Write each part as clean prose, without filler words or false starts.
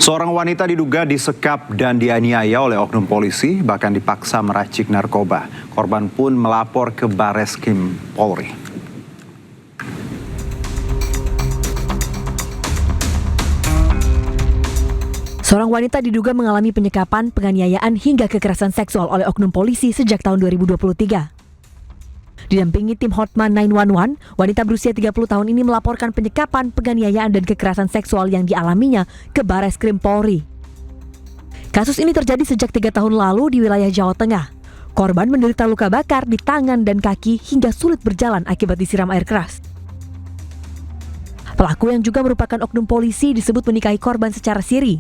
Seorang wanita diduga disekap dan dianiaya oleh oknum polisi, bahkan dipaksa meracik narkoba. Korban pun melapor ke Bareskrim Polri. Seorang wanita diduga mengalami penyekapan, penganiayaan hingga kekerasan seksual oleh oknum polisi sejak tahun 2023. Didampingi tim Hotman 911, wanita berusia 30 tahun ini melaporkan penyekapan, penganiayaan dan kekerasan seksual yang dialaminya ke Bareskrim Polri. Kasus ini terjadi sejak 3 tahun lalu di wilayah Jawa Tengah. Korban menderita luka bakar di tangan dan kaki hingga sulit berjalan akibat disiram air keras. Pelaku yang juga merupakan oknum polisi disebut menikahi korban secara siri.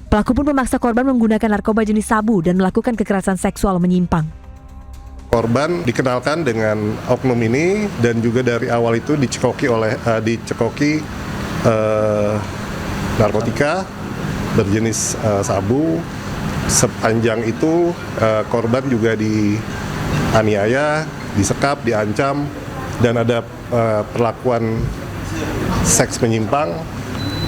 Pelaku pun memaksa korban menggunakan narkoba jenis sabu dan melakukan kekerasan seksual menyimpang. Korban dikenalkan dengan oknum ini dan juga dari awal itu dicekoki narkotika berjenis sabu. Sepanjang itu korban juga dianiaya, disekap, diancam dan ada perlakuan seks menyimpang.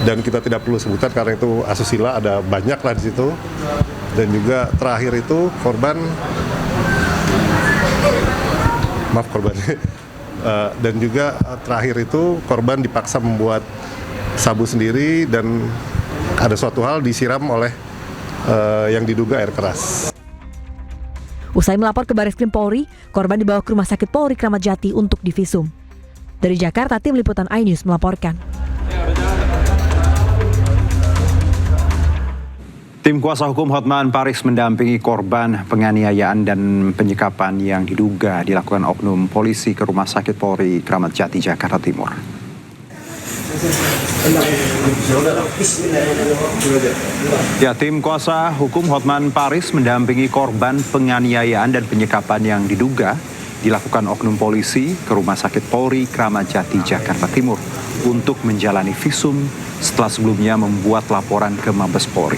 Dan kita tidak perlu sebutkan karena itu asusila, ada banyak lah di situ. Dan juga terakhir itu dan juga terakhir itu korban dipaksa membuat sabu sendiri dan ada suatu hal disiram oleh yang diduga air keras. Usai melapor ke Bareskrim Polri, korban dibawa ke Rumah Sakit Polri Kramat Jati untuk divisum. Dari Jakarta, tim liputan iNews melaporkan. Tim kuasa hukum Hotman Paris mendampingi korban penganiayaan dan penyekapan yang diduga dilakukan oknum polisi ke Rumah Sakit Polri Kramat Jati, Jakarta Timur. Ya, tim kuasa hukum Hotman Paris mendampingi korban penganiayaan dan penyekapan yang diduga dilakukan oknum polisi ke Rumah Sakit Polri Kramat Jati, Jakarta Timur untuk menjalani visum setelah sebelumnya membuat laporan ke Mabes Polri.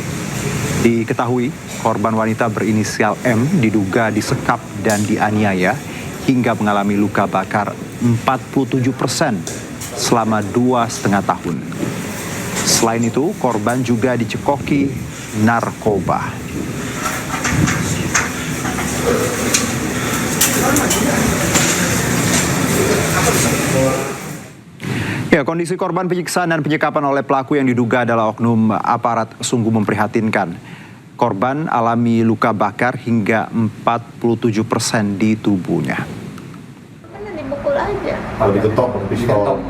Diketahui, korban wanita berinisial M diduga disekap dan dianiaya hingga mengalami luka bakar 47% selama 2,5 tahun. Selain itu, korban juga dicekoki narkoba. Ya, kondisi korban penyiksaan dan penyekapan oleh pelaku yang diduga adalah oknum aparat sungguh memprihatinkan. Korban alami luka bakar hingga 47% di tubuhnya. Dibukul aja. Kalau diketok, pistol.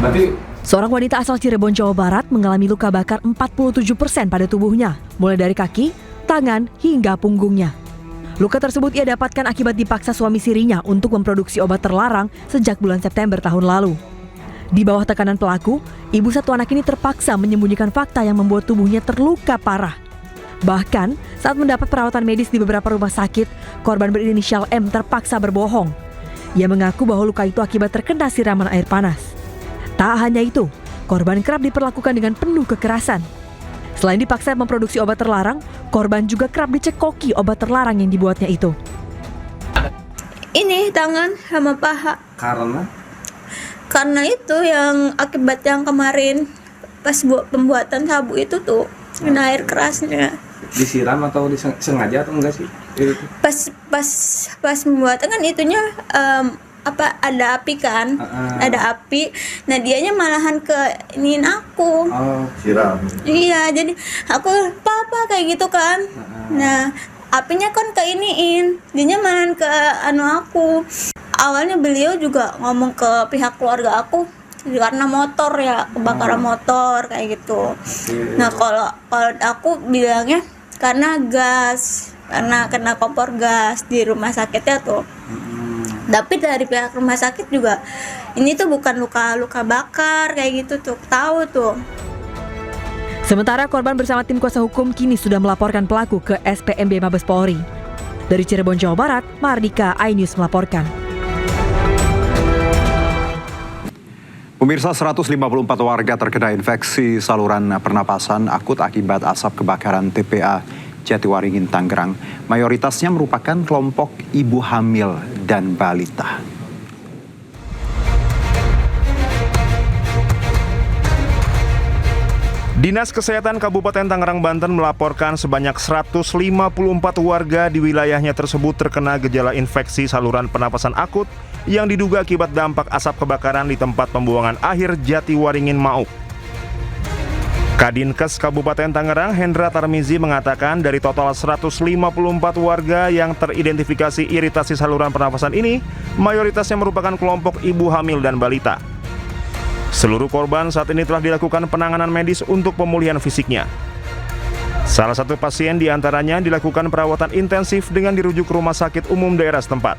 Berarti seorang wanita asal Cirebon, Jawa Barat mengalami luka bakar 47% pada tubuhnya, mulai dari kaki, tangan, hingga punggungnya. Luka tersebut ia dapatkan akibat dipaksa suami sirinya untuk memproduksi obat terlarang sejak bulan September tahun lalu. Di bawah tekanan pelaku, ibu satu anak ini terpaksa menyembunyikan fakta yang membuat tubuhnya terluka parah. Bahkan, saat mendapat perawatan medis di beberapa rumah sakit, korban berinisial M terpaksa berbohong. Ia mengaku bahwa luka itu akibat terkena siraman air panas. Tak hanya itu, korban kerap diperlakukan dengan penuh kekerasan. Selain dipaksa memproduksi obat terlarang, korban juga kerap dicekoki obat terlarang yang dibuatnya itu. Ini tangan sama paha. Karena itu yang akibat yang kemarin pas pembuatan sabu itu tuh kena air kerasnya. Disiram atau disengaja atau enggak sih? Pas pembuatan kan itunya ada api kan, ada api. Nah dianya malahan ke iniin aku. Siram. Iya, jadi aku papa kayak gitu kan. Nah apinya kan ke iniin, dianya malahan ke aku. Awalnya beliau juga ngomong ke pihak keluarga aku karena motor ya, kebakaran motor kayak gitu. Nah kalau aku bilangnya karena gas, karena kena kompor gas di rumah sakitnya tuh. Tapi dari pihak rumah sakit juga ini tuh bukan luka bakar kayak gitu tuh, tahu tuh. Sementara korban bersama tim kuasa hukum kini sudah melaporkan pelaku ke SPMB Mabes Polri. Dari Cirebon, Jawa Barat, Mardika, iNews melaporkan. Pemirsa, 154 warga terkena infeksi saluran pernapasan akut akibat asap kebakaran TPA Jatiwaringin, Tangerang. Mayoritasnya merupakan kelompok ibu hamil dan balita. Dinas Kesehatan Kabupaten Tangerang, Banten melaporkan sebanyak 154 warga di wilayahnya tersebut terkena gejala infeksi saluran pernapasan akut yang diduga akibat dampak asap kebakaran di tempat pembuangan akhir Jatiwaringin Mauk. Kadinkes Kabupaten Tangerang Hendra Tarmizi mengatakan dari total 154 warga yang teridentifikasi iritasi saluran pernapasan ini, mayoritasnya merupakan kelompok ibu hamil dan balita. Seluruh korban saat ini telah dilakukan penanganan medis untuk pemulihan fisiknya. Salah satu pasien diantaranya dilakukan perawatan intensif dengan dirujuk ke rumah sakit umum daerah setempat.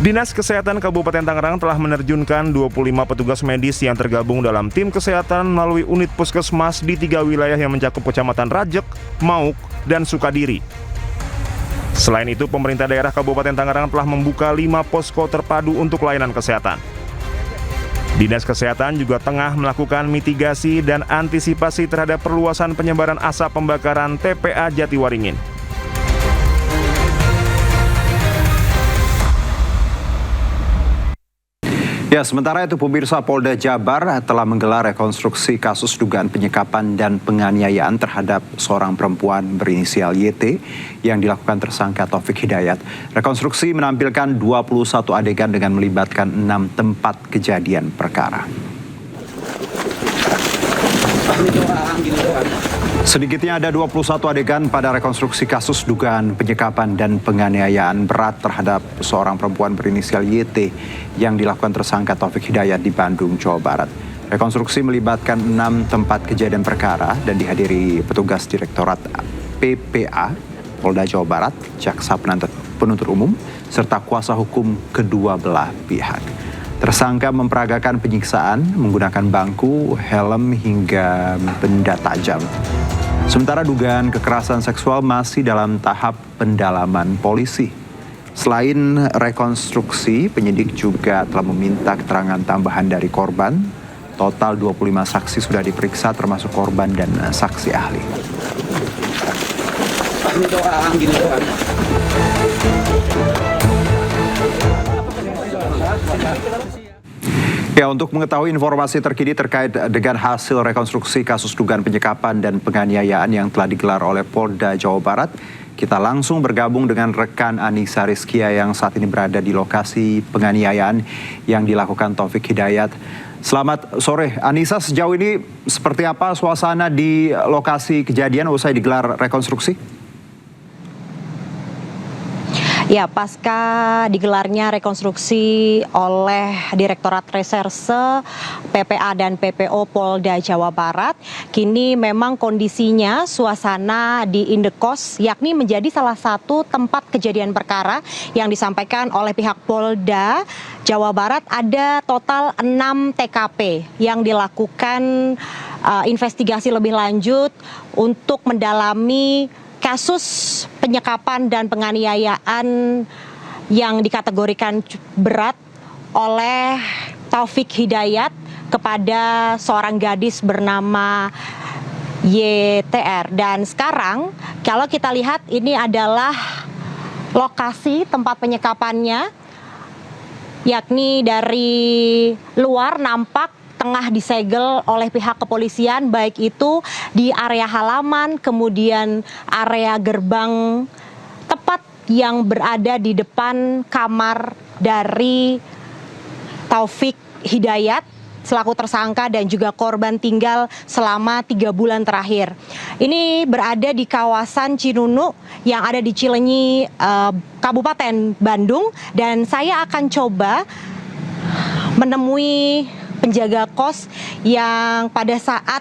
Dinas Kesehatan Kabupaten Tangerang telah menerjunkan 25 petugas medis yang tergabung dalam tim kesehatan melalui unit puskesmas di 3 wilayah yang mencakup Kecamatan Rajek, Mauk, dan Sukadiri. Selain itu, pemerintah daerah Kabupaten Tangerang telah membuka 5 posko terpadu untuk layanan kesehatan. Dinas Kesehatan juga tengah melakukan mitigasi dan antisipasi terhadap perluasan penyebaran asap pembakaran TPA Jatiwaringin. Ya, sementara itu pemirsa, Polda Jabar telah menggelar rekonstruksi kasus dugaan penyekapan dan penganiayaan terhadap seorang perempuan berinisial YT yang dilakukan tersangka Taufik Hidayat. Rekonstruksi menampilkan 21 adegan dengan melibatkan 6 tempat kejadian perkara. Sedikitnya ada 21 adegan pada rekonstruksi kasus dugaan penyekapan dan penganiayaan berat terhadap seorang perempuan berinisial YT yang dilakukan tersangka Taufik Hidayat di Bandung, Jawa Barat. Rekonstruksi melibatkan 6 tempat kejadian perkara dan dihadiri petugas Direktorat PPA Polda Jawa Barat, Jaksa Penuntut Umum, serta kuasa hukum kedua belah pihak. Tersangka memperagakan penyiksaan menggunakan bangku, helm hingga benda tajam. Sementara dugaan kekerasan seksual masih dalam tahap pendalaman polisi. Selain rekonstruksi, penyidik juga telah meminta keterangan tambahan dari korban. Total 25 saksi sudah diperiksa termasuk korban dan saksi ahli. Ya, untuk mengetahui informasi terkini terkait dengan hasil rekonstruksi kasus dugaan penyekapan dan penganiayaan yang telah digelar oleh Polda Jawa Barat, kita langsung bergabung dengan rekan Anissa Rizkia yang saat ini berada di lokasi penganiayaan yang dilakukan Taufik Hidayat. Selamat sore, Anissa. Sejauh ini seperti apa suasana di lokasi kejadian usai digelar rekonstruksi? Ya, pasca digelarnya rekonstruksi oleh Direktorat Reserse PPA dan PPO Polda Jawa Barat, kini memang kondisinya suasana di Indekos yakni menjadi salah satu tempat kejadian perkara yang disampaikan oleh pihak Polda Jawa Barat. Ada total 6 TKP yang dilakukan investigasi lebih lanjut untuk mendalami kasus penyekapan dan penganiayaan yang dikategorikan berat oleh Taufik Hidayat kepada seorang gadis bernama YTR. Dan sekarang kalau kita lihat ini adalah lokasi tempat penyekapannya, yakni dari luar nampak tengah disegel oleh pihak kepolisian, baik itu di area halaman, kemudian area gerbang, tepat yang berada di depan kamar dari Taufik Hidayat selaku tersangka dan juga korban tinggal selama 3 bulan terakhir. Ini berada di kawasan Cinunuk yang ada di Cilenyi, Kabupaten Bandung, dan saya akan coba menemui penjaga kos yang pada saat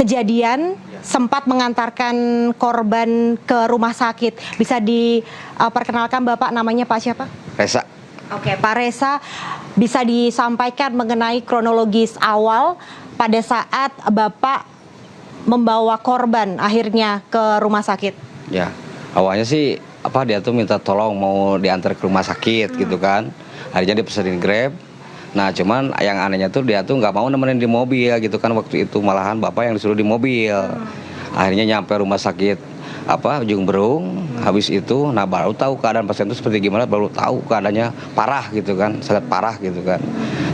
kejadian sempat mengantarkan korban ke rumah sakit. Bisa diperkenalkan Bapak, namanya Pak siapa? Reza. Oke, Pak Reza, bisa disampaikan mengenai kronologis awal pada saat Bapak membawa korban akhirnya ke rumah sakit? Ya, awalnya sih dia tuh minta tolong mau diantar ke rumah sakit gitu kan. Akhirnya dia pesenin Grab. Nah, cuman yang anehnya tuh dia tuh nggak mau nemenin di mobil gitu kan, waktu itu malahan bapak yang disuruh di mobil. Akhirnya nyampe rumah sakit Ujung Berung, habis itu nah baru tahu keadaan pasien itu seperti gimana, baru tahu keadaannya parah gitu kan, sangat parah gitu kan.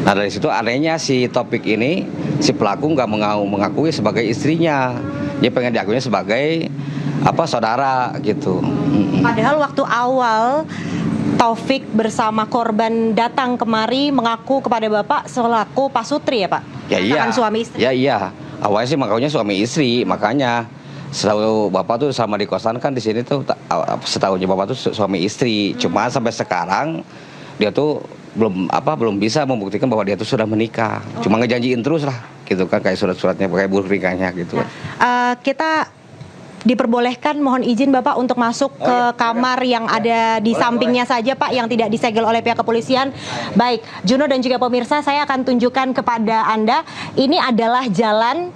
Nah, dari situ anehnya si Taufik ini si pelaku nggak mengakui sebagai istrinya. Dia pengen diakuinya sebagai saudara gitu. Padahal waktu awal Taufik bersama korban datang kemari mengaku kepada Bapak selaku pasutri ya Pak? Ya iya. Suami istri. Ya iya. Awalnya sih makanya suami istri, makanya setahu Bapak tuh sama di kosan kan di sini tuh setahunya Bapak tuh suami istri. Cuma sampai sekarang dia tuh belum bisa membuktikan bahwa dia tuh sudah menikah. Cuma ngejanjiin terus lah gitu kan, kayak surat-suratnya, kayak buku nikahnya gitu. Kita diperbolehkan mohon izin Bapak untuk masuk ke kamar yang ada di sampingnya saja Pak, yang tidak disegel oleh pihak kepolisian. Baik, Juno dan juga pemirsa, saya akan tunjukkan kepada Anda, ini adalah jalan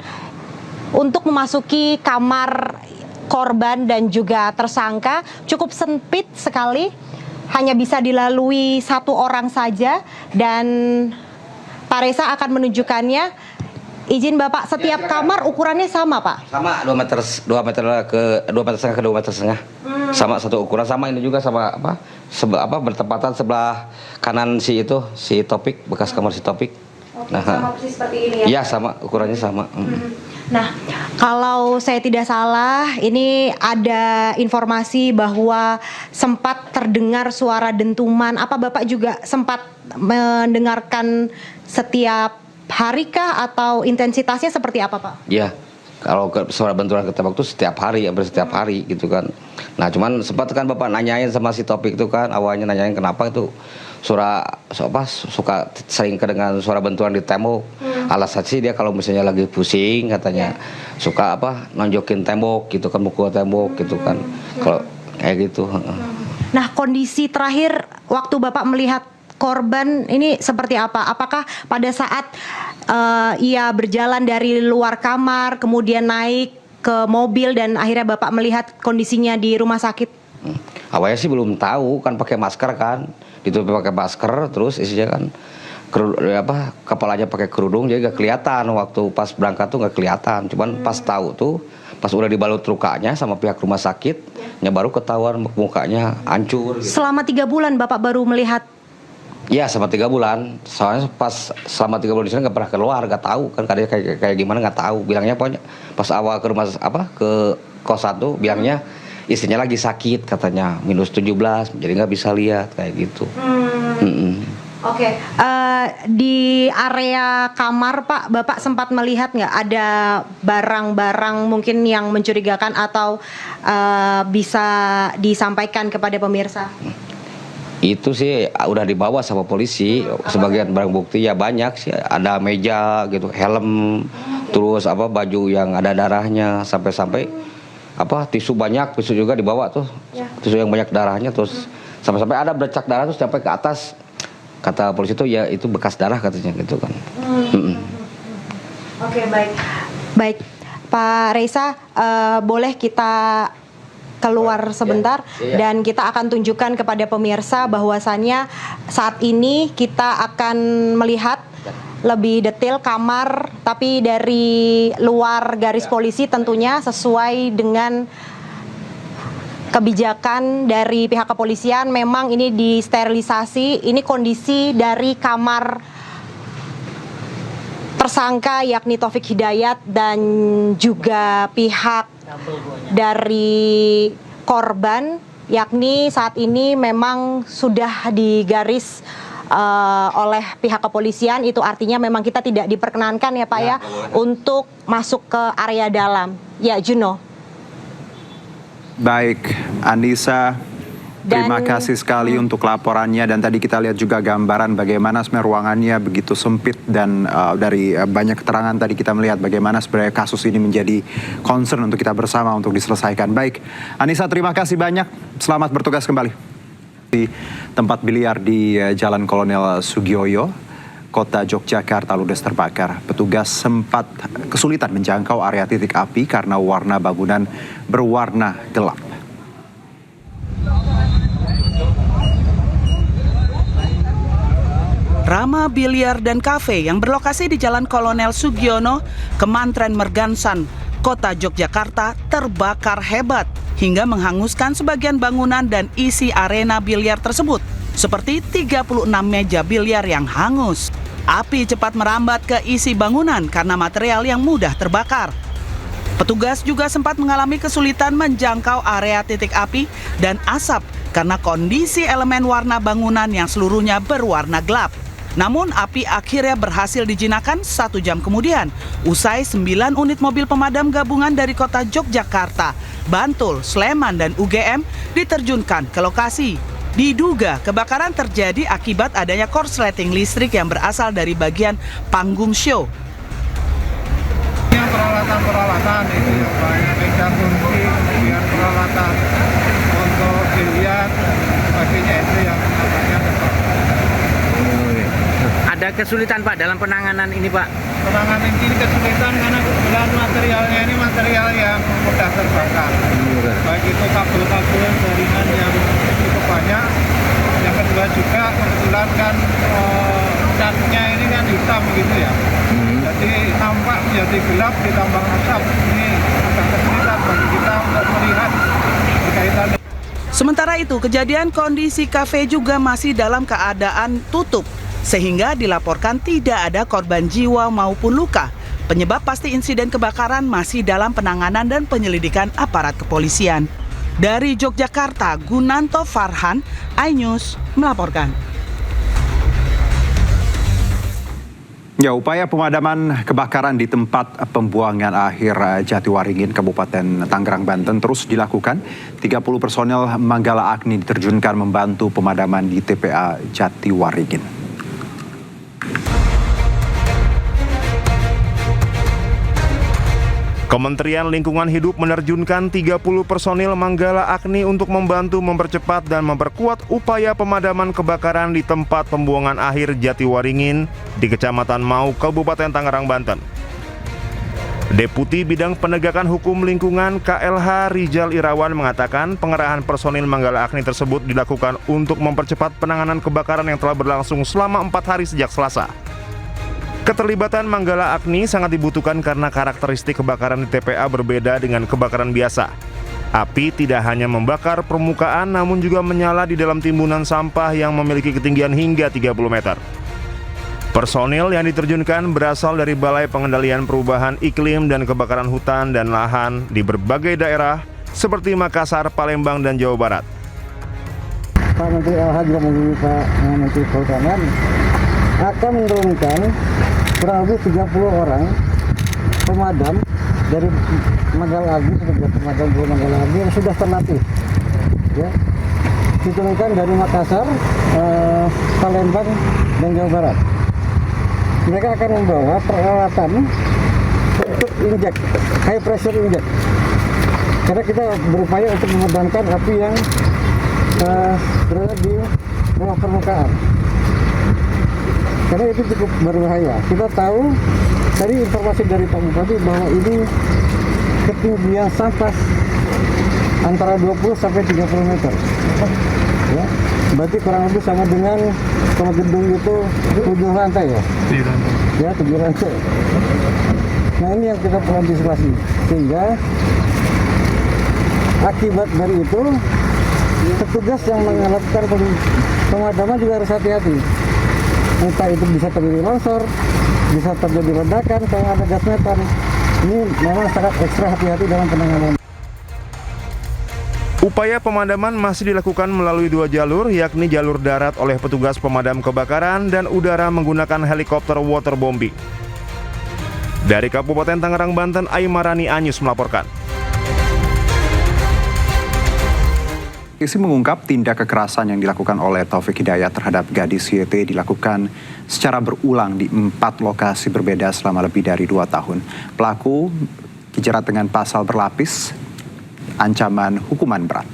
untuk memasuki kamar korban dan juga tersangka. Cukup sempit sekali, hanya bisa dilalui satu orang saja, dan Pak Reza akan menunjukkannya. Izin Bapak, setiap kamar ukurannya sama Pak? Sama, 2 meter setengah ke 2 meter setengah. Sama satu ukuran, sama ini juga sama bertempatan sebelah kanan si Topik, bekas kamar si Topik. Nah, sama persis seperti ini ya? Iya, sama, ukurannya sama. Nah, kalau saya tidak salah, ini ada informasi bahwa sempat terdengar suara dentuman. Apa Bapak juga sempat mendengarkan setiap hari kah, atau intensitasnya seperti apa Pak? Iya, kalau suara benturan ketembak itu setiap hari, hampir setiap hari gitu kan. Nah, cuman sempat kan Bapak nanyain sama si Topik itu kan, awalnya nanyain kenapa itu suka sering kedengaran suara benturan di tembok. Alasan sih dia kalau misalnya lagi pusing katanya suka nonjokin tembok gitu kan, mukul tembok gitu kan. Kalau kayak gitu. Nah, kondisi terakhir waktu Bapak melihat korban ini seperti apa? Apakah pada saat ia berjalan dari luar kamar kemudian naik ke mobil dan akhirnya Bapak melihat kondisinya di rumah sakit? Awalnya sih belum tahu, kan pakai masker kan, ditutup pakai masker, terus isinya kan kepalanya pakai kerudung, jadi gak kelihatan waktu pas berangkat tuh, gak kelihatan. Cuman pas tahu tuh, pas udah dibalut lukanya sama pihak rumah sakit, baru ketahuan mukanya hancur. Gitu. Selama 3 bulan Bapak baru melihat? Iya, selama 3 bulan. Soalnya pas selama 3 bulan di sana nggak pernah keluar, nggak tahu kan kayak gimana, nggak tahu. Bilangnya pokoknya pas awal ke rumah ke kosan tuh bilangnya istrinya lagi sakit katanya, -17, jadi nggak bisa lihat kayak gitu. Oke. Di area kamar Pak, Bapak sempat melihat nggak ada barang-barang mungkin yang mencurigakan atau bisa disampaikan kepada pemirsa? Itu sih udah dibawa sama polisi, sebagian barang bukti ya banyak sih, ada meja gitu, helm, terus baju yang ada darahnya, sampai tisu banyak, tisu juga dibawa tuh, tisu yang banyak darahnya, terus sampai ada bercak darah tuh sampai ke atas. Kata polisi tuh ya itu bekas darah katanya gitu kan. Oke, baik Pak Reza, boleh kita keluar sebentar dan kita akan tunjukkan kepada pemirsa bahwasannya saat ini kita akan melihat lebih detail kamar, tapi dari luar garis polisi tentunya sesuai dengan kebijakan dari pihak kepolisian. Memang ini disterilisasi. Ini kondisi dari kamar tersangka yakni Taufik Hidayat dan juga pihak dari korban, yakni saat ini memang sudah digaris oleh pihak kepolisian. Itu artinya memang kita tidak diperkenankan ya Pak ya untuk masuk ke area dalam. Ya, Juno. Baik, Anissa, terima kasih sekali untuk laporannya, dan tadi kita lihat juga gambaran bagaimana sebenarnya ruangannya begitu sempit, dan dari banyak keterangan tadi kita melihat bagaimana sebenarnya kasus ini menjadi concern untuk kita bersama untuk diselesaikan. Baik, Anissa, terima kasih banyak, selamat bertugas kembali. Di tempat biliar di Jalan Kolonel Sugioyo, Kota Yogyakarta ludes terbakar. Petugas sempat kesulitan menjangkau area titik api karena warna bangunan berwarna gelap. Rama Biliar dan Kafe yang berlokasi di Jalan Kolonel Sugiono, Kemantren Mergansan, Kota Yogyakarta terbakar hebat hingga menghanguskan sebagian bangunan dan isi arena biliar tersebut, seperti 36 meja biliar yang hangus. Api cepat merambat ke isi bangunan karena material yang mudah terbakar. Petugas juga sempat mengalami kesulitan menjangkau area titik api dan asap karena kondisi elemen warna bangunan yang seluruhnya berwarna gelap. Namun api akhirnya berhasil dijinakan 1 jam kemudian, usai 9 unit mobil pemadam gabungan dari kota Yogyakarta, Bantul, Sleman, dan UGM diterjunkan ke lokasi. Diduga kebakaran terjadi akibat adanya korsleting listrik yang berasal dari bagian panggung show. Peralatan itu yang banyak, meja kunci, kemudian peralatan untuk biliar, sebagainya itu yang namanya. Ada kesulitan Pak dalam penanganan ini Pak? Penanganan ini kesulitan karena kebetulan materialnya ini material yang mudah terbakar. Baik itu kabel-kabel jaringan yang cukup banyak. Yang kedua juga kebetulan kan catnya ini kan hitam gitu ya. Jadi nampak menjadi gelap ditambah asap. Ini agak kesulitan bagi kita untuk melihat berkaitan. Sementara itu, kejadian kondisi kafe juga masih dalam keadaan tutup, sehingga dilaporkan tidak ada korban jiwa maupun luka. Penyebab pasti insiden kebakaran masih dalam penanganan dan penyelidikan aparat kepolisian. Dari Yogyakarta, Gunanto Farhan, iNews melaporkan. Ya, upaya pemadaman kebakaran di tempat pembuangan akhir Jatiwaringin, Kabupaten Tangerang, Banten terus dilakukan. 30 personel Manggala Agni diterjunkan membantu pemadaman di TPA Jatiwaringin. Kementerian Lingkungan Hidup menerjunkan 30 personil Manggala Agni untuk membantu mempercepat dan memperkuat upaya pemadaman kebakaran di tempat pembuangan akhir Jatiwaringin di Kecamatan Mau, Kabupaten Tangerang, Banten. Deputi Bidang Penegakan Hukum Lingkungan KLH Rijal Irawan mengatakan pengerahan personil Manggala Agni tersebut dilakukan untuk mempercepat penanganan kebakaran yang telah berlangsung selama 4 hari sejak Selasa. Keterlibatan Manggala Agni sangat dibutuhkan karena karakteristik kebakaran di TPA berbeda dengan kebakaran biasa. Api tidak hanya membakar permukaan namun juga menyala di dalam timbunan sampah yang memiliki ketinggian hingga 30 meter. Personil yang diterjunkan berasal dari Balai Pengendalian Perubahan Iklim dan Kebakaran Hutan dan Lahan di berbagai daerah seperti Makassar, Palembang, dan Jawa Barat. Pak Menteri LH juga melalui Pak Menteri Kehutanan akan menurunkan kurang lebih 30 orang pemadam dari Manggala Agni, pemadam Manggala Agni yang sudah terlatih, ya, diturunkan dari Makassar, Palembang, dan Jawa Barat. Mereka akan membawa peralatan untuk injek, high pressure injek, karena kita berupaya untuk memadamkan api yang berada di bawah permukaan. Karena itu cukup berbahaya. Kita tahu dari informasi dari Pak Bupati bahwa ini ketinggian sampah antara 20 sampai 30 meter. Ya, berarti kurang lebih sama dengan kalau gedung itu 7 lantai ya? 7 lantai. Ya, 7 lantai. Nah, ini yang kita perlu antisipasi. Sehingga akibat dari itu petugas yang melakukan pemadaman juga harus hati-hati. Entah itu bisa terjadi longsor, bisa terjadi ledakan kalau ada gas metan. Ini memang sangat ekstra hati-hati dalam penanganan. Upaya pemadaman masih dilakukan melalui 2 jalur, yakni jalur darat oleh petugas pemadam kebakaran dan udara menggunakan helikopter waterbombing. Dari Kabupaten Tangerang, Banten, Aimarani iNews melaporkan. Polisi mengungkap tindak kekerasan yang dilakukan oleh Taufik Hidayat terhadap gadis YT dilakukan secara berulang di 4 lokasi berbeda selama lebih dari 2 tahun. Pelaku dijerat dengan pasal berlapis, ancaman hukuman berat.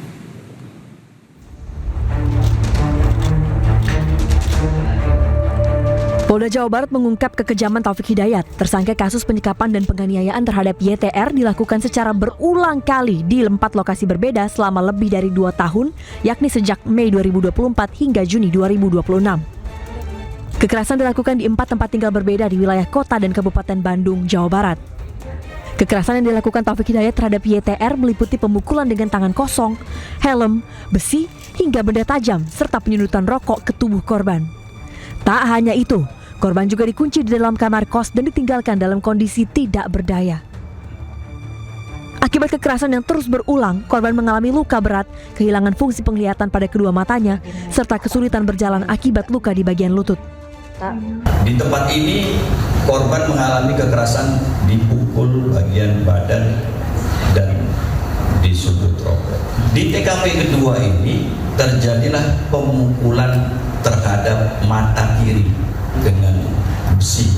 Polda Jawa Barat mengungkap kekejaman Taufik Hidayat. Tersangka kasus penyekapan dan penganiayaan terhadap YTR dilakukan secara berulang kali di 4 lokasi berbeda selama lebih dari 2 tahun, yakni sejak Mei 2024 hingga Juni 2026. Kekerasan dilakukan di 4 tempat tinggal berbeda di wilayah kota dan Kabupaten Bandung, Jawa Barat. Kekerasan yang dilakukan Taufik Hidayat terhadap YTR meliputi pemukulan dengan tangan kosong, helm, besi, hingga benda tajam, serta penyudutan rokok ke tubuh korban. Tak hanya itu, Korban juga dikunci di dalam kamar kos dan ditinggalkan dalam kondisi tidak berdaya. Akibat kekerasan yang terus berulang, korban mengalami luka berat, kehilangan fungsi penglihatan pada kedua matanya, serta kesulitan berjalan akibat luka di bagian lutut. Di tempat ini, korban mengalami kekerasan dipukul bagian badan dan disudut rokok. Di TKP kedua ini, terjadilah pemukulan terhadap mata kiri dengan besi.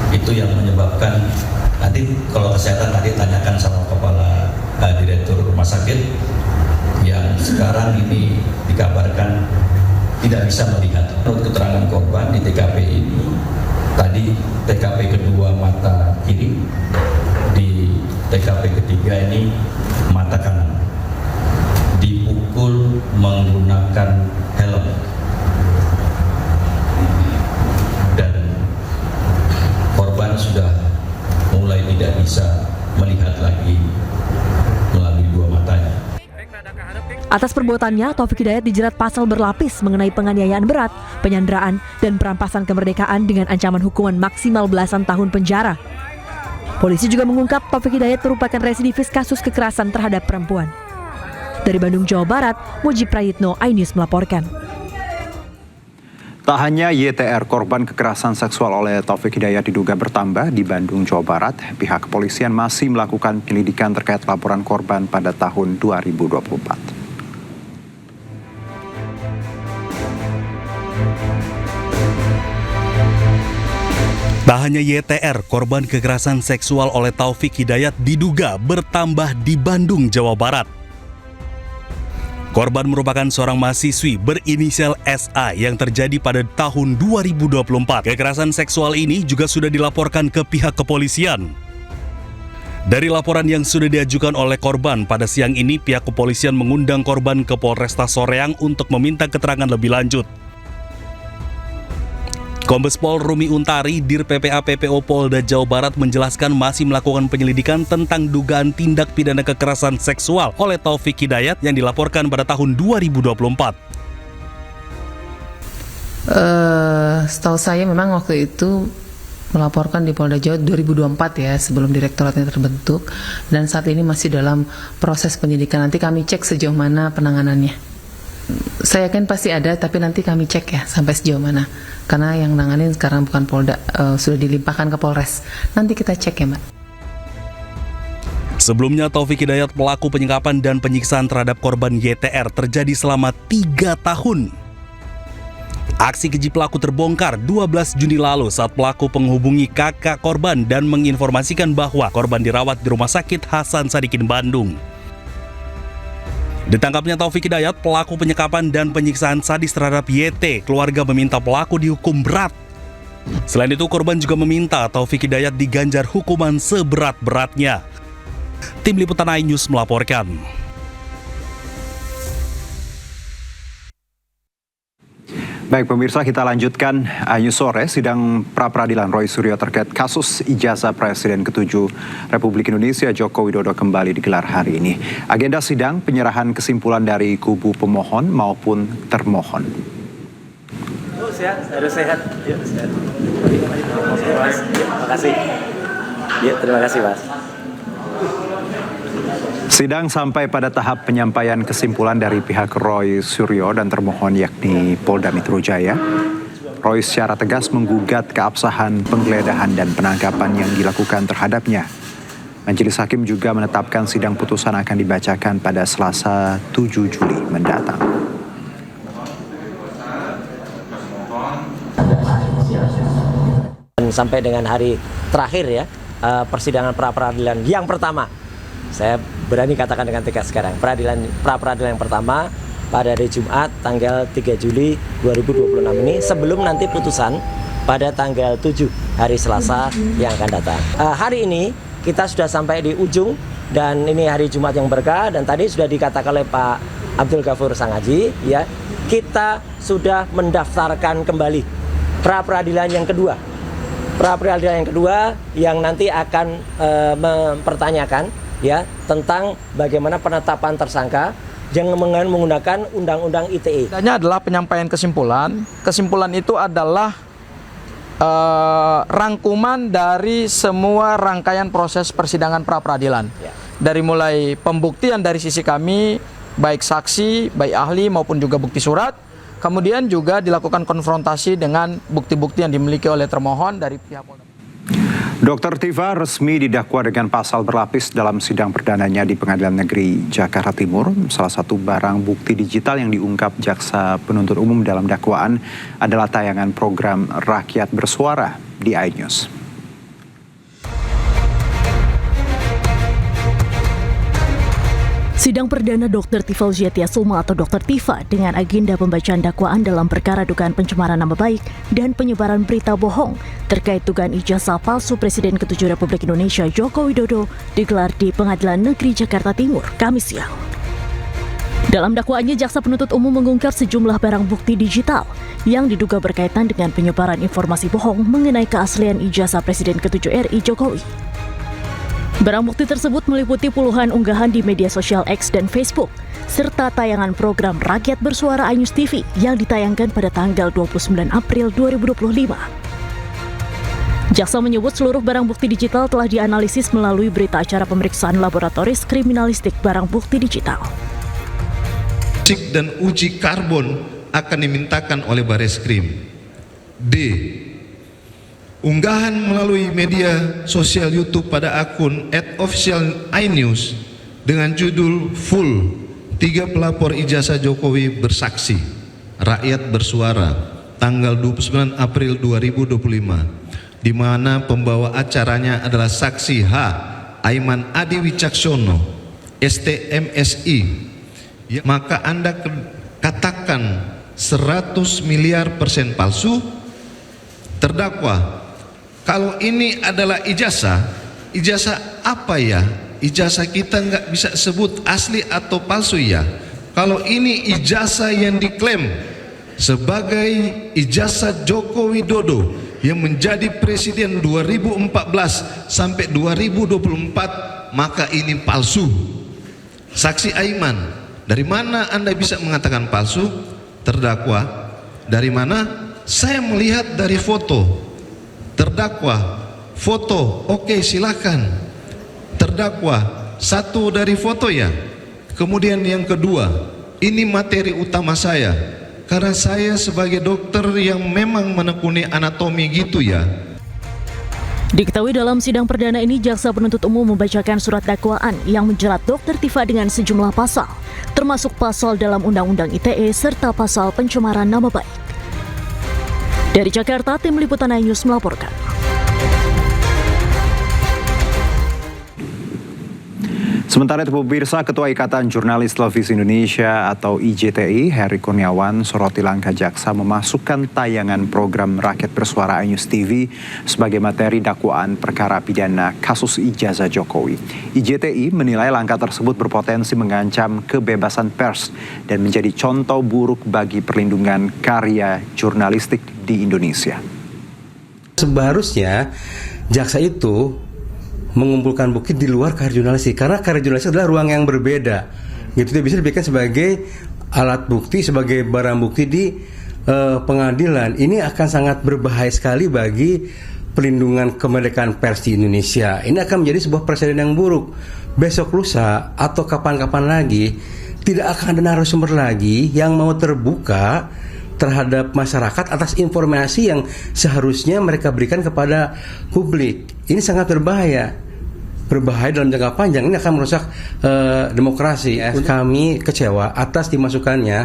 Itu yang menyebabkan, nanti kalau kesehatan tadi tanyakan sama kepala direktur rumah sakit yang sekarang ini dikabarkan tidak bisa melihat. Menurut keterangan korban di TKP ini, tadi TKP kedua mata kiri, di TKP ketiga ini mata kanan, dipukul menggunakan helm dan korban sudah mulai tidak bisa melihat lagi melalui dua matanya. Atas perbuatannya, Taufik Hidayat dijerat pasal berlapis mengenai penganiayaan berat, penyanderaan, dan perampasan kemerdekaan dengan ancaman hukuman maksimal belasan tahun penjara. Polisi juga mengungkap Taufik Hidayat merupakan residivis kasus kekerasan terhadap perempuan. Dari Bandung, Jawa Barat, Muji Prayitno, iNews melaporkan. Tak hanya YTR, korban kekerasan seksual oleh Taufik Hidayat diduga bertambah di Bandung, Jawa Barat. Pihak kepolisian masih melakukan penyelidikan terkait laporan korban pada tahun 2024. Tak hanya YTR, korban kekerasan seksual oleh Taufik Hidayat diduga bertambah di Bandung, Jawa Barat. Korban merupakan seorang mahasiswi berinisial SA yang terjadi pada tahun 2024. Kekerasan seksual ini juga sudah dilaporkan ke pihak kepolisian. Dari laporan yang sudah diajukan oleh korban, pada siang ini pihak kepolisian mengundang korban ke Polresta Soreang untuk meminta keterangan lebih lanjut. Kombes Pol Rumi Untari, Dir PPA PPO Polda Jawa Barat menjelaskan masih melakukan penyelidikan tentang dugaan tindak pidana kekerasan seksual oleh Taufik Hidayat yang dilaporkan pada tahun 2024. Setahu saya memang waktu itu melaporkan di Polda Jawa 2024 ya, sebelum direktoratnya terbentuk, dan saat ini masih dalam proses penyidikan. Nanti kami cek sejauh mana penanganannya. Saya yakin pasti ada, tapi nanti kami cek ya sampai sejauh mana. Karena yang nanganin sekarang bukan Polda, sudah dilimpahkan ke Polres. Nanti kita cek ya, Mbak. Sebelumnya, Taufik Hidayat pelaku penyekapan dan penyiksaan terhadap korban YTR terjadi selama 3 tahun. Aksi keji pelaku terbongkar 12 Juni lalu saat pelaku menghubungi kakak korban dan menginformasikan bahwa korban dirawat di Rumah Sakit Hasan Sadikin, Bandung. Ditangkapnya Taufik Hidayat, pelaku penyekapan dan penyiksaan sadis terhadap YT, keluarga meminta pelaku dihukum berat. Selain itu, korban juga meminta Taufik Hidayat diganjar hukuman seberat-beratnya. Tim Liputan iNews melaporkan. Baik pemirsa, kita lanjutkan iNews Sore. Sidang pra-peradilan Roy Suryo terkait kasus ijazah Presiden ke-7 Republik Indonesia Joko Widodo kembali digelar hari ini. Agenda sidang penyerahan kesimpulan dari kubu pemohon maupun termohon. Sehat, harus sehat. Ya, sehat. Terima kasih. Ya, terima kasih, Mas. Sidang sampai pada tahap penyampaian kesimpulan dari pihak Roy Suryo dan termohon yakni Polda Metro Jaya. Roy secara tegas menggugat keabsahan penggeledahan dan penangkapan yang dilakukan terhadapnya. Majelis Hakim juga menetapkan sidang putusan akan dibacakan pada Selasa 7 Juli mendatang. Sampai dengan hari terakhir ya, persidangan pra-peradilan yang pertama. Saya berani katakan dengan tegas sekarang, pra-peradilan yang pertama pada hari Jumat tanggal 3 Juli 2026 ini, sebelum nanti putusan pada tanggal 7 hari Selasa yang akan datang. Hari ini kita sudah sampai di ujung dan ini hari Jumat yang berkah, dan tadi sudah dikatakan oleh Pak Abdul Ghafur Sangaji ya, kita sudah mendaftarkan kembali pra-peradilan yang kedua. Pra-peradilan yang kedua yang nanti akan mempertanyakan ya tentang bagaimana penetapan tersangka yang menggunakan Undang-Undang ITE. Ini adalah penyampaian kesimpulan. Kesimpulan itu adalah rangkuman dari semua rangkaian proses persidangan pra-peradilan. Dari mulai pembuktian dari sisi kami, baik saksi, baik ahli maupun juga bukti surat, kemudian juga dilakukan konfrontasi dengan bukti-bukti yang dimiliki oleh termohon dari pihak Polda. Dr. Tiva resmi didakwa dengan pasal berlapis dalam sidang perdananya di Pengadilan Negeri Jakarta Timur. Salah satu barang bukti digital yang diungkap jaksa penuntut umum dalam dakwaan adalah tayangan program Rakyat Bersuara di iNews. Sidang perdana Dr. Tiva Uziatiasuma atau Dr. Tiva dengan agenda pembacaan dakwaan dalam perkara dugaan pencemaran nama baik dan penyebaran berita bohong terkait dugaan ijazah palsu Presiden ke-7 Republik Indonesia Joko Widodo digelar di Pengadilan Negeri Jakarta Timur, Kamis siang. Dalam dakwaannya, jaksa penuntut umum mengungkap sejumlah barang bukti digital yang diduga berkaitan dengan penyebaran informasi bohong mengenai keaslian ijazah Presiden ke-7 RI Jokowi. Barang bukti tersebut meliputi puluhan unggahan di media sosial X dan Facebook, serta tayangan program Rakyat Bersuara iNews TV yang ditayangkan pada tanggal 29 April 2025. Jaksa menyebut seluruh barang bukti digital telah dianalisis melalui berita acara pemeriksaan laboratoris kriminalistik barang bukti digital. Cek dan uji karbon akan dimintakan oleh Bareskrim. D. Unggahan melalui media sosial YouTube pada akun @official iNews dengan judul full 3 pelapor ijazah Jokowi bersaksi Rakyat Bersuara tanggal 29 April 2025 di mana pembawa acaranya adalah saksi H. Aiman Adi Wicaksono STMSI, maka Anda katakan 100 miliar % palsu. Terdakwa, kalau ini adalah ijazah apa ya? Ijazah kita nggak bisa sebut asli atau palsu ya. Kalau ini ijazah yang diklaim sebagai ijazah Joko Widodo yang menjadi presiden 2014 sampai 2024, maka ini palsu. Saksi Aiman, dari mana Anda bisa mengatakan palsu? Terdakwa, dari mana? Saya melihat dari foto. Terdakwa, foto, oke, silakan. Terdakwa, satu dari foto ya. Kemudian yang kedua, ini materi utama saya, karena saya sebagai dokter yang memang menekuni anatomi gitu ya. Diketahui dalam sidang perdana ini, jaksa penuntut umum membacakan surat dakwaan yang menjerat Dr. Tiva dengan sejumlah pasal, termasuk pasal dalam Undang-Undang ITE serta pasal pencemaran nama baik. Dari Jakarta, tim liputan iNews melaporkan. Sementara itu pemirsa, Ketua Ikatan Jurnalis Televisi Indonesia atau IJTI, Heri Kurniawan, soroti langkah jaksa memasukkan tayangan program Rakyat Bersuara iNews TV sebagai materi dakwaan perkara pidana kasus ijazah Jokowi. IJTI menilai langkah tersebut berpotensi mengancam kebebasan pers dan menjadi contoh buruk bagi perlindungan karya jurnalistik di Indonesia. Seharusnya jaksa itu mengumpulkan bukti di luar karya jurnalistik, karena karya jurnalistik adalah ruang yang berbeda. Gitu, dia bisa diberikan sebagai alat bukti, sebagai barang bukti di pengadilan. Ini akan sangat berbahaya sekali bagi pelindungan kemerdekaan pers di Indonesia. Ini akan menjadi sebuah presiden yang buruk. Besok lusa atau kapan-kapan lagi tidak akan ada narasumber lagi yang mau terbuka terhadap masyarakat atas informasi yang seharusnya mereka berikan kepada publik. Ini sangat berbahaya dalam jangka panjang. Ini akan merusak demokrasi. Kami kecewa atas dimasukkannya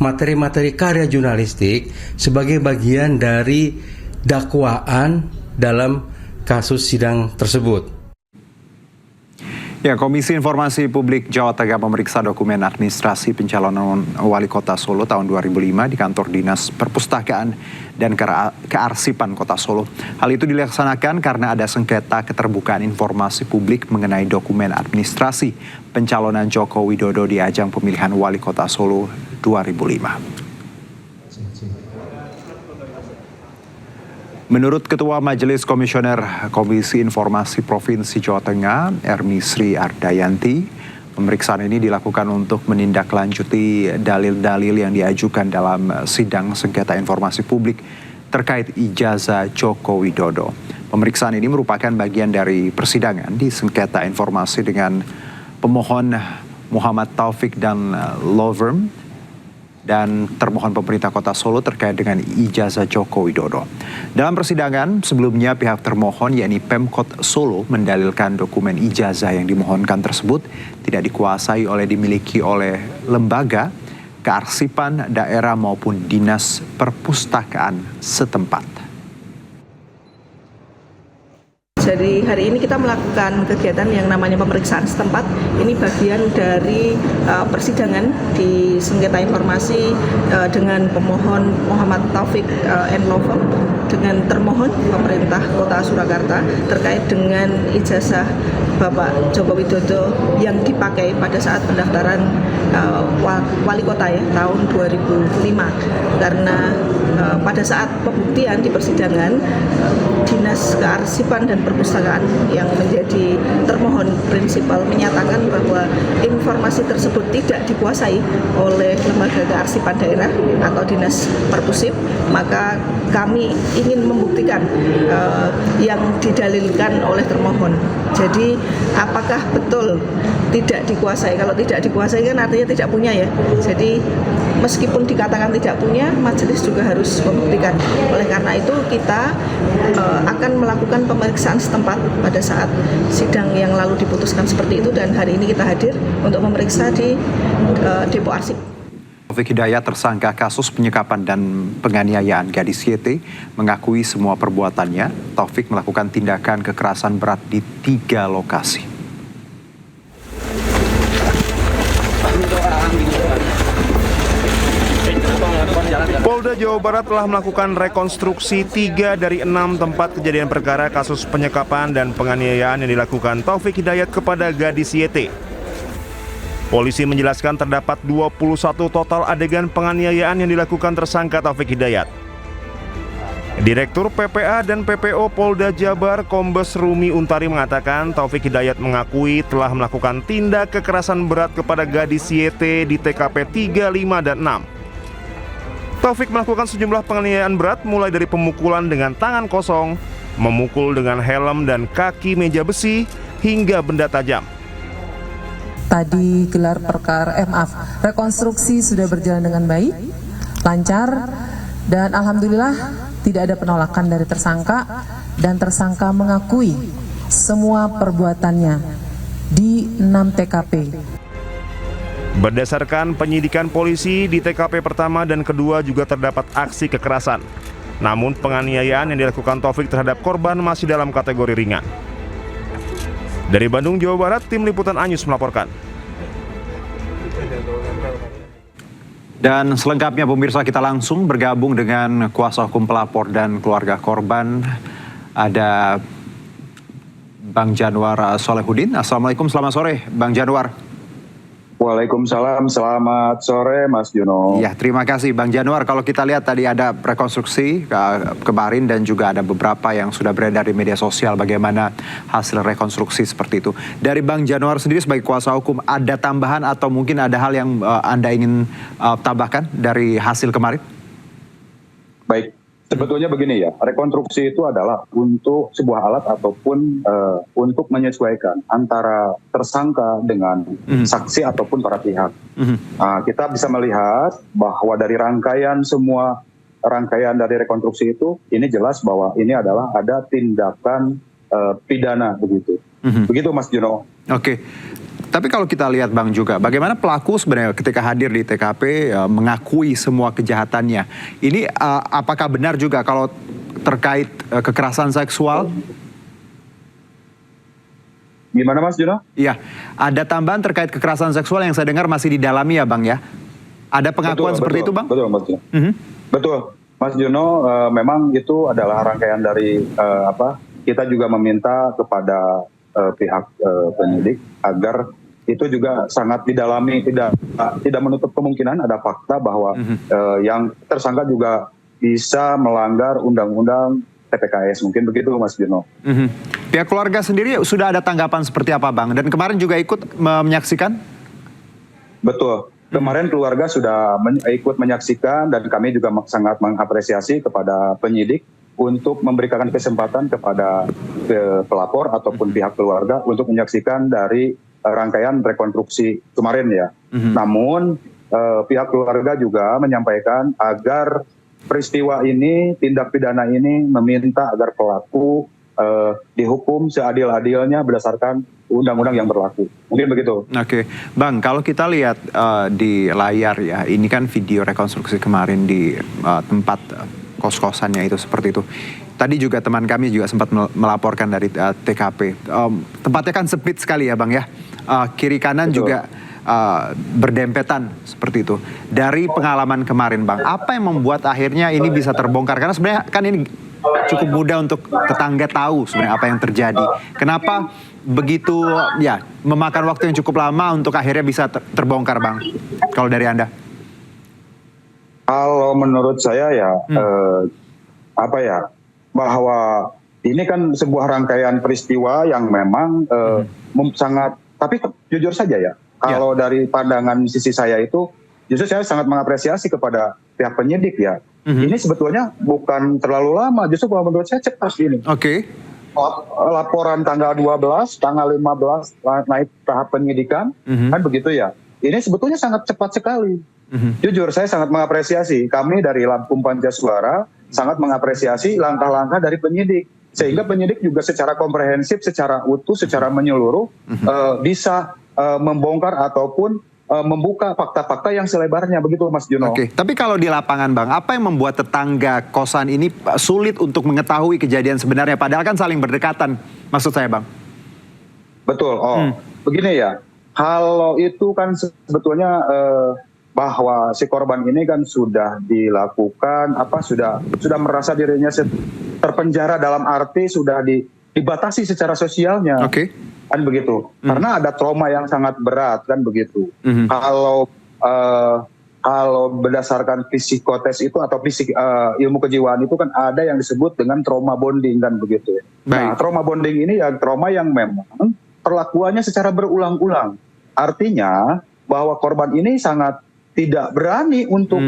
materi-materi karya jurnalistik sebagai bagian dari dakwaan dalam kasus sidang tersebut. Ya, Komisi Informasi Publik Jawa Tengah memeriksa dokumen administrasi pencalonan Wali Kota Solo tahun 2005 di kantor Dinas Perpustakaan dan Kearsipan Kota Solo. Hal itu dilaksanakan karena ada sengketa keterbukaan informasi publik mengenai dokumen administrasi pencalonan Joko Widodo di ajang pemilihan Wali Kota Solo 2005. Menurut Ketua Majelis Komisioner Komisi Informasi Provinsi Jawa Tengah, Ermi Sri Ardayanti, pemeriksaan ini dilakukan untuk menindaklanjuti dalil-dalil yang diajukan dalam sidang sengketa informasi publik terkait ijazah Joko Widodo. Pemeriksaan ini merupakan bagian dari persidangan di sengketa informasi dengan pemohon Muhammad Taufik dan Loverm dan termohon pemerintah Kota Solo terkait dengan ijazah Joko Widodo. Dalam persidangan sebelumnya pihak termohon yakni Pemkot Solo mendalilkan dokumen ijazah yang dimohonkan tersebut tidak dikuasai dimiliki oleh lembaga kearsipan daerah maupun dinas perpustakaan setempat. Jadi hari ini kita melakukan kegiatan yang namanya pemeriksaan setempat. Ini bagian dari persidangan di sengketa informasi dengan pemohon Muhammad Taufik and Loverm dengan termohon pemerintah Kota Surakarta terkait dengan ijazah Bapak Joko Widodo yang dipakai pada saat pendaftaran wali kota ya tahun 2005. Karena pada saat pembuktian di persidangan Dinas Kearsipan dan Perpustakaan yang menjadi termohon prinsipal menyatakan bahwa informasi tersebut tidak dikuasai oleh lembaga kearsipan daerah atau dinas perpusip, maka kami ingin membuktikan yang didalilkan oleh termohon. Jadi apakah betul tidak dikuasai? Kalau tidak dikuasai kan artinya tidak punya ya. Jadi meskipun dikatakan tidak punya, majelis juga harus membuktikan. Oleh karena itu kita akan melakukan pemeriksaan setempat pada saat sidang yang lalu diputuskan seperti itu, dan hari ini kita hadir untuk memeriksa di Depo Arsip. Taufik Hidayat, tersangka kasus penyekapan dan penganiayaan gadis YT, mengakui semua perbuatannya. Taufik melakukan tindakan kekerasan berat di 3 lokasi. Polda Jawa Barat telah melakukan rekonstruksi 3 dari 6 tempat kejadian perkara kasus penyekapan dan penganiayaan yang dilakukan Taufik Hidayat kepada gadis YT. Polisi menjelaskan terdapat 21 total adegan penganiayaan yang dilakukan tersangka Taufik Hidayat. Direktur PPA dan PPO Polda Jabar Kombes Rumi Untari mengatakan Taufik Hidayat mengakui telah melakukan tindak kekerasan berat kepada gadis YT di TKP 3, 5, dan 6. Taufik melakukan sejumlah penganiayaan berat mulai dari pemukulan dengan tangan kosong, memukul dengan helm dan kaki meja besi, hingga benda tajam. Tadi gelar perkara, rekonstruksi sudah berjalan dengan baik, lancar, dan alhamdulillah tidak ada penolakan dari tersangka, dan tersangka mengakui semua perbuatannya di 6 TKP. Berdasarkan penyidikan polisi, di TKP pertama dan kedua juga terdapat aksi kekerasan. Namun penganiayaan yang dilakukan Taufik terhadap korban masih dalam kategori ringan. Dari Bandung, Jawa Barat, tim liputan Anyus melaporkan. Dan selengkapnya pemirsa, kita langsung bergabung dengan kuasa hukum pelapor dan keluarga korban. Ada Bang Januar Solehudin. Assalamualaikum, selamat sore Bang Januar. Waalaikumsalam, selamat sore Mas Juno. Ya, terima kasih Bang Januar. Kalau kita lihat tadi ada rekonstruksi kemarin dan juga ada beberapa yang sudah beredar di media sosial bagaimana hasil rekonstruksi seperti itu. Dari Bang Januar sendiri sebagai kuasa hukum, ada tambahan atau mungkin ada hal yang Anda ingin tambahkan dari hasil kemarin? Baik, sebetulnya begini ya, rekonstruksi itu adalah untuk sebuah alat ataupun untuk menyesuaikan antara tersangka dengan saksi ataupun para pihak. Kita bisa melihat bahwa dari rangkaian dari rekonstruksi itu, ini jelas bahwa ini adalah ada tindakan pidana begitu. Begitu Mas Juno. Oke. Tapi kalau kita lihat Bang juga, bagaimana pelaku sebenarnya ketika hadir di TKP mengakui semua kejahatannya. Ini apakah benar juga kalau terkait kekerasan seksual? Gimana Mas Juno? Iya, ada tambahan terkait kekerasan seksual yang saya dengar masih didalami ya Bang ya? Ada pengakuan seperti itu Bang? Betul Mas Juno. Betul Mas Juno, memang itu adalah rangkaian dari kita juga meminta kepada pihak penyidik agar itu juga sangat didalami, tidak menutup kemungkinan ada fakta bahwa yang tersangka juga bisa melanggar undang-undang TPKS, mungkin begitu Mas Juno. Pihak keluarga sendiri sudah ada tanggapan seperti apa Bang? Dan kemarin juga ikut menyaksikan? Betul. Kemarin keluarga sudah ikut menyaksikan dan kami juga sangat mengapresiasi kepada penyidik untuk memberikan kesempatan kepada pelapor ataupun pihak keluarga untuk menyaksikan dari rangkaian rekonstruksi kemarin ya. Namun pihak keluarga juga menyampaikan agar peristiwa ini, tindak pidana ini meminta agar pelaku dihukum seadil-adilnya berdasarkan undang-undang yang berlaku. Mungkin begitu. Oke, Bang, kalau kita lihat di layar ya, ini kan video rekonstruksi kemarin di tempat kos-kosannya itu seperti itu. Tadi juga teman kami juga sempat melaporkan dari TKP. Tempatnya kan sempit sekali ya Bang ya. Kiri kanan Betul. Juga berdempetan seperti itu. Dari pengalaman kemarin Bang, apa yang membuat akhirnya ini bisa terbongkar? Karena sebenarnya kan ini cukup mudah untuk tetangga tahu sebenarnya apa yang terjadi. Kenapa begitu ya memakan waktu yang cukup lama untuk akhirnya bisa terbongkar Bang? Kalau dari Anda? Kalau menurut saya ya bahwa ini kan sebuah rangkaian peristiwa yang memang sangat, tapi jujur saja ya, kalau dari pandangan sisi saya itu justru saya sangat mengapresiasi kepada pihak penyidik ya. Ini sebetulnya bukan terlalu lama, justru kalau menurut saya cepat ini. Oke. Laporan tanggal 12, tanggal 15 naik tahap penyidikan, kan begitu ya. Ini sebetulnya sangat cepat sekali. Jujur saya sangat mengapresiasi, kami dari Lampung Pancasuara sangat mengapresiasi langkah-langkah dari penyidik. Sehingga penyidik juga secara komprehensif, secara utuh, secara menyeluruh bisa membongkar ataupun membuka fakta-fakta yang selebarnya, begitu Mas Juno. Oke, tapi kalau di lapangan Bang, apa yang membuat tetangga kosan ini sulit untuk mengetahui kejadian sebenarnya, padahal kan saling berdekatan, maksud saya Bang? Betul, begini ya, kalau itu kan sebetulnya bahwa si korban ini kan sudah dilakukan, sudah merasa dirinya terpenjara dalam arti sudah dibatasi secara sosialnya. Oke. Kan begitu, karena ada trauma yang sangat berat kan begitu. Kalau berdasarkan psikotes itu atau ilmu kejiwaan itu kan ada yang disebut dengan trauma bonding kan begitu. Nah, trauma bonding ini ya trauma yang memang perlakuannya secara berulang-ulang. Artinya bahwa korban ini sangat tidak berani untuk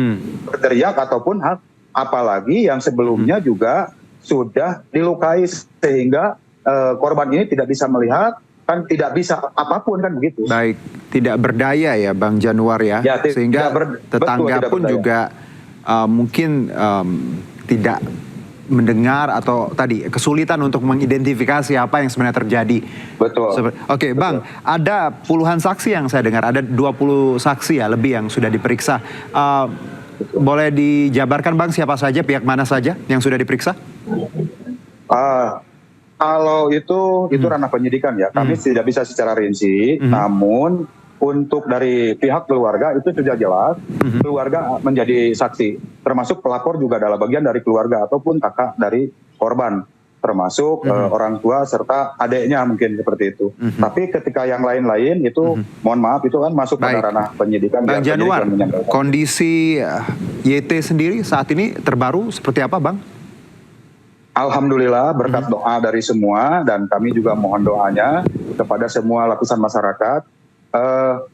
berteriak ataupun apalagi yang sebelumnya juga sudah dilukai sehingga korban ini tidak bisa melihat, kan tidak bisa apapun kan begitu. Baik, tidak berdaya ya Bang Januar ya, sehingga tetangga pun juga mungkin tidak mendengar atau tadi kesulitan untuk mengidentifikasi apa yang sebenarnya terjadi. Betul. Oke, Bang, ada puluhan saksi yang saya dengar, ada 20 saksi ya lebih yang sudah diperiksa. Boleh dijabarkan Bang siapa saja, pihak mana saja yang sudah diperiksa? Kalau itu ranah penyidikan ya, kami tidak bisa secara rinci, namun untuk dari pihak keluarga itu sudah jelas, keluarga menjadi saksi, termasuk pelapor juga adalah bagian dari keluarga ataupun kakak dari korban, termasuk orang tua serta adiknya mungkin seperti itu. Tapi ketika yang lain-lain itu, mohon maaf itu kan masuk pada ranah penyidikan. Bang Januar, kondisi YT sendiri saat ini terbaru seperti apa Bang? Alhamdulillah berkat doa dari semua dan kami juga mohon doanya kepada semua lapisan masyarakat.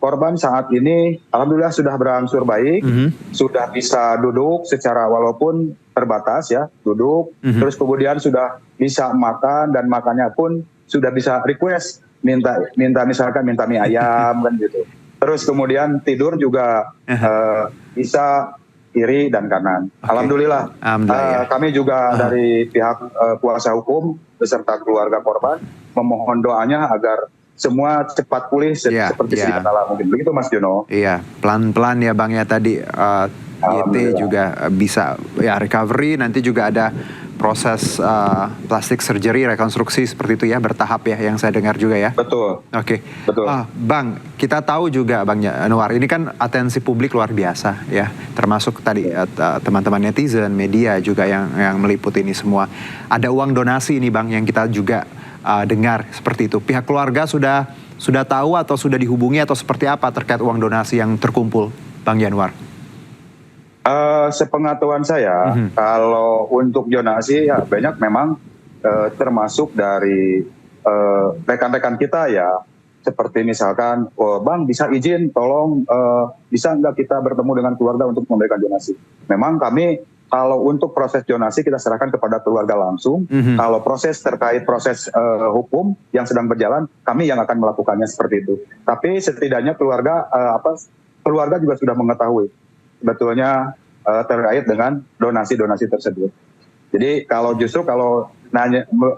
Korban saat ini alhamdulillah sudah berangsur baik, sudah bisa duduk secara walaupun terbatas ya, duduk, terus kemudian sudah bisa makan dan makannya pun sudah bisa request minta misalkan minta mie ayam kan gitu. Terus kemudian tidur juga bisa kiri dan kanan. Alhamdulillah. Kami juga dari pihak kuasa hukum beserta keluarga korban memohon doanya agar semua cepat pulih seperti sedia kala mungkin. Begitu Mas Jono. Iya, pelan-pelan ya Bang ya tadi YT juga bisa ya recovery, nanti juga ada proses plastik surgery, rekonstruksi seperti itu ya, bertahap ya yang saya dengar juga ya. Betul. Oke. Betul. Bang, kita tahu juga Bang Januar, ini kan atensi publik luar biasa ya, termasuk tadi teman-teman netizen, media juga yang meliput ini semua. Ada uang donasi ini Bang yang kita juga dengar seperti itu. Pihak keluarga sudah tahu atau sudah dihubungi atau seperti apa terkait uang donasi yang terkumpul Bang Januar? Sepengetahuan saya, kalau untuk donasi ya banyak memang termasuk dari rekan-rekan kita ya, seperti misalkan, Bang bisa izin, tolong bisa nggak kita bertemu dengan keluarga untuk memberikan donasi. Memang kami kalau untuk proses donasi kita serahkan kepada keluarga langsung. Kalau proses terkait proses hukum yang sedang berjalan, kami yang akan melakukannya seperti itu. Tapi setidaknya keluarga juga sudah mengetahui sebetulnya terkait dengan donasi-donasi tersebut. Jadi kalau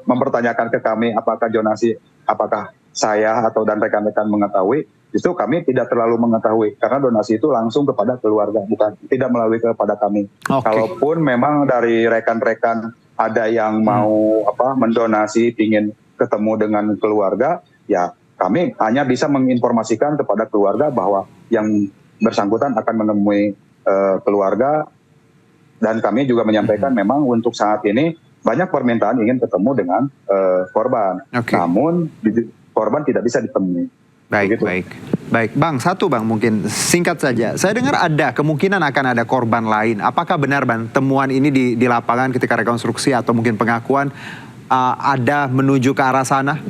mempertanyakan ke kami apakah donasi, apakah saya atau dan rekan-rekan mengetahui, justru kami tidak terlalu mengetahui karena donasi itu langsung kepada keluarga, bukan tidak melalui kepada kami. Kalaupun memang dari rekan-rekan ada yang mau mendonasi, ingin ketemu dengan keluarga, ya kami hanya bisa menginformasikan kepada keluarga bahwa yang bersangkutan akan menemui keluarga, dan kami juga menyampaikan memang untuk saat ini banyak permintaan ingin ketemu dengan korban, namun korban tidak bisa ditemui. Baik, Bang, Bang, mungkin singkat saja. Saya dengar ada kemungkinan akan ada korban lain. Apakah benar, Bang, temuan ini di lapangan ketika rekonstruksi atau mungkin pengakuan ada menuju ke arah sana?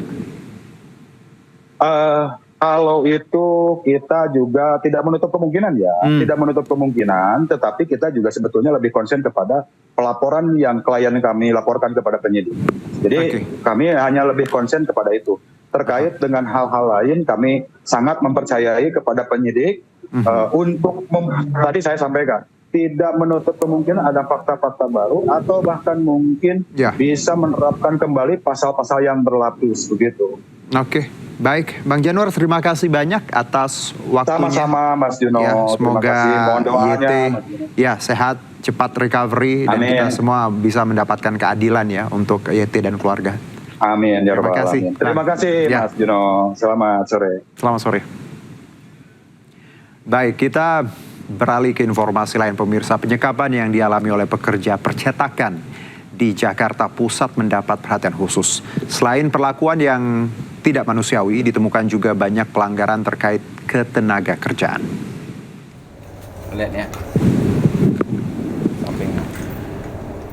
Kalau itu kita juga tidak menutup kemungkinan tidak menutup kemungkinan, tetapi kita juga sebetulnya lebih konsen kepada pelaporan yang klien kami laporkan kepada penyidik. Jadi kami hanya lebih konsen kepada itu. Terkait dengan hal-hal lain, kami sangat mempercayai kepada penyidik untuk tadi saya sampaikan, tidak menutup kemungkinan ada fakta-fakta baru atau bahkan mungkin bisa menerapkan kembali pasal-pasal yang berlapis begitu. Baik, Bang Januar, terima kasih banyak atas waktunya. Sama-sama, Mas Juno. Semoga YT sehat, cepat recovery, dan kita semua bisa mendapatkan keadilan ya untuk YT dan keluarga. Amin, ya Rabbal Alamin. Terima kasih, Mas Juno. Selamat sore. Selamat sore. Baik, kita beralih ke informasi lain, pemirsa. Penyekapan yang dialami oleh pekerja percetakan di Jakarta Pusat mendapat perhatian khusus. Selain perlakuan yang tidak manusiawi, ditemukan juga banyak pelanggaran terkait ketenaga kerjaan. Lihat ya.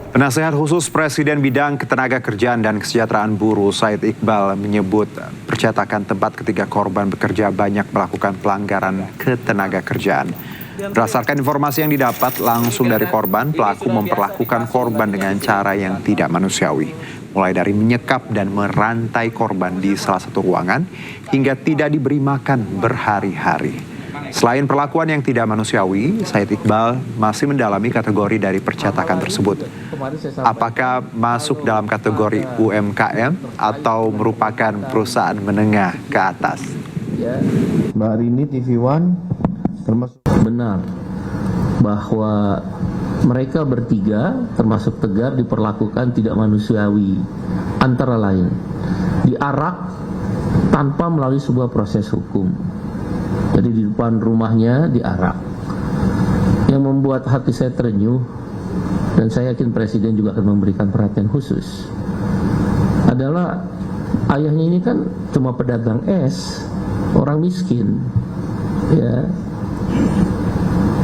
Penasehat khusus Presiden Bidang Ketenaga Kerjaan dan Kesejahteraan Buruh Said Iqbal menyebut percetakan tempat ketiga korban bekerja banyak melakukan pelanggaran ketenaga kerjaan. Berdasarkan informasi yang didapat langsung dari korban, pelaku memperlakukan korban dengan cara yang tidak manusiawi. Mulai dari menyekap dan merantai korban di salah satu ruangan hingga tidak diberi makan berhari-hari. Selain perlakuan yang tidak manusiawi, Said Iqbal masih mendalami kategori dari percetakan tersebut. Apakah masuk dalam kategori UMKM atau merupakan perusahaan menengah ke atas? Mbak Rini TV One termasuk benar bahwa mereka bertiga termasuk Tegar diperlakukan tidak manusiawi, antara lain diarak tanpa melalui sebuah proses hukum. Jadi di depan rumahnya diarak. Yang membuat hati saya terenyuh, dan saya yakin Presiden juga akan memberikan perhatian khusus, adalah ayahnya ini kan cuma pedagang es, orang miskin, ya,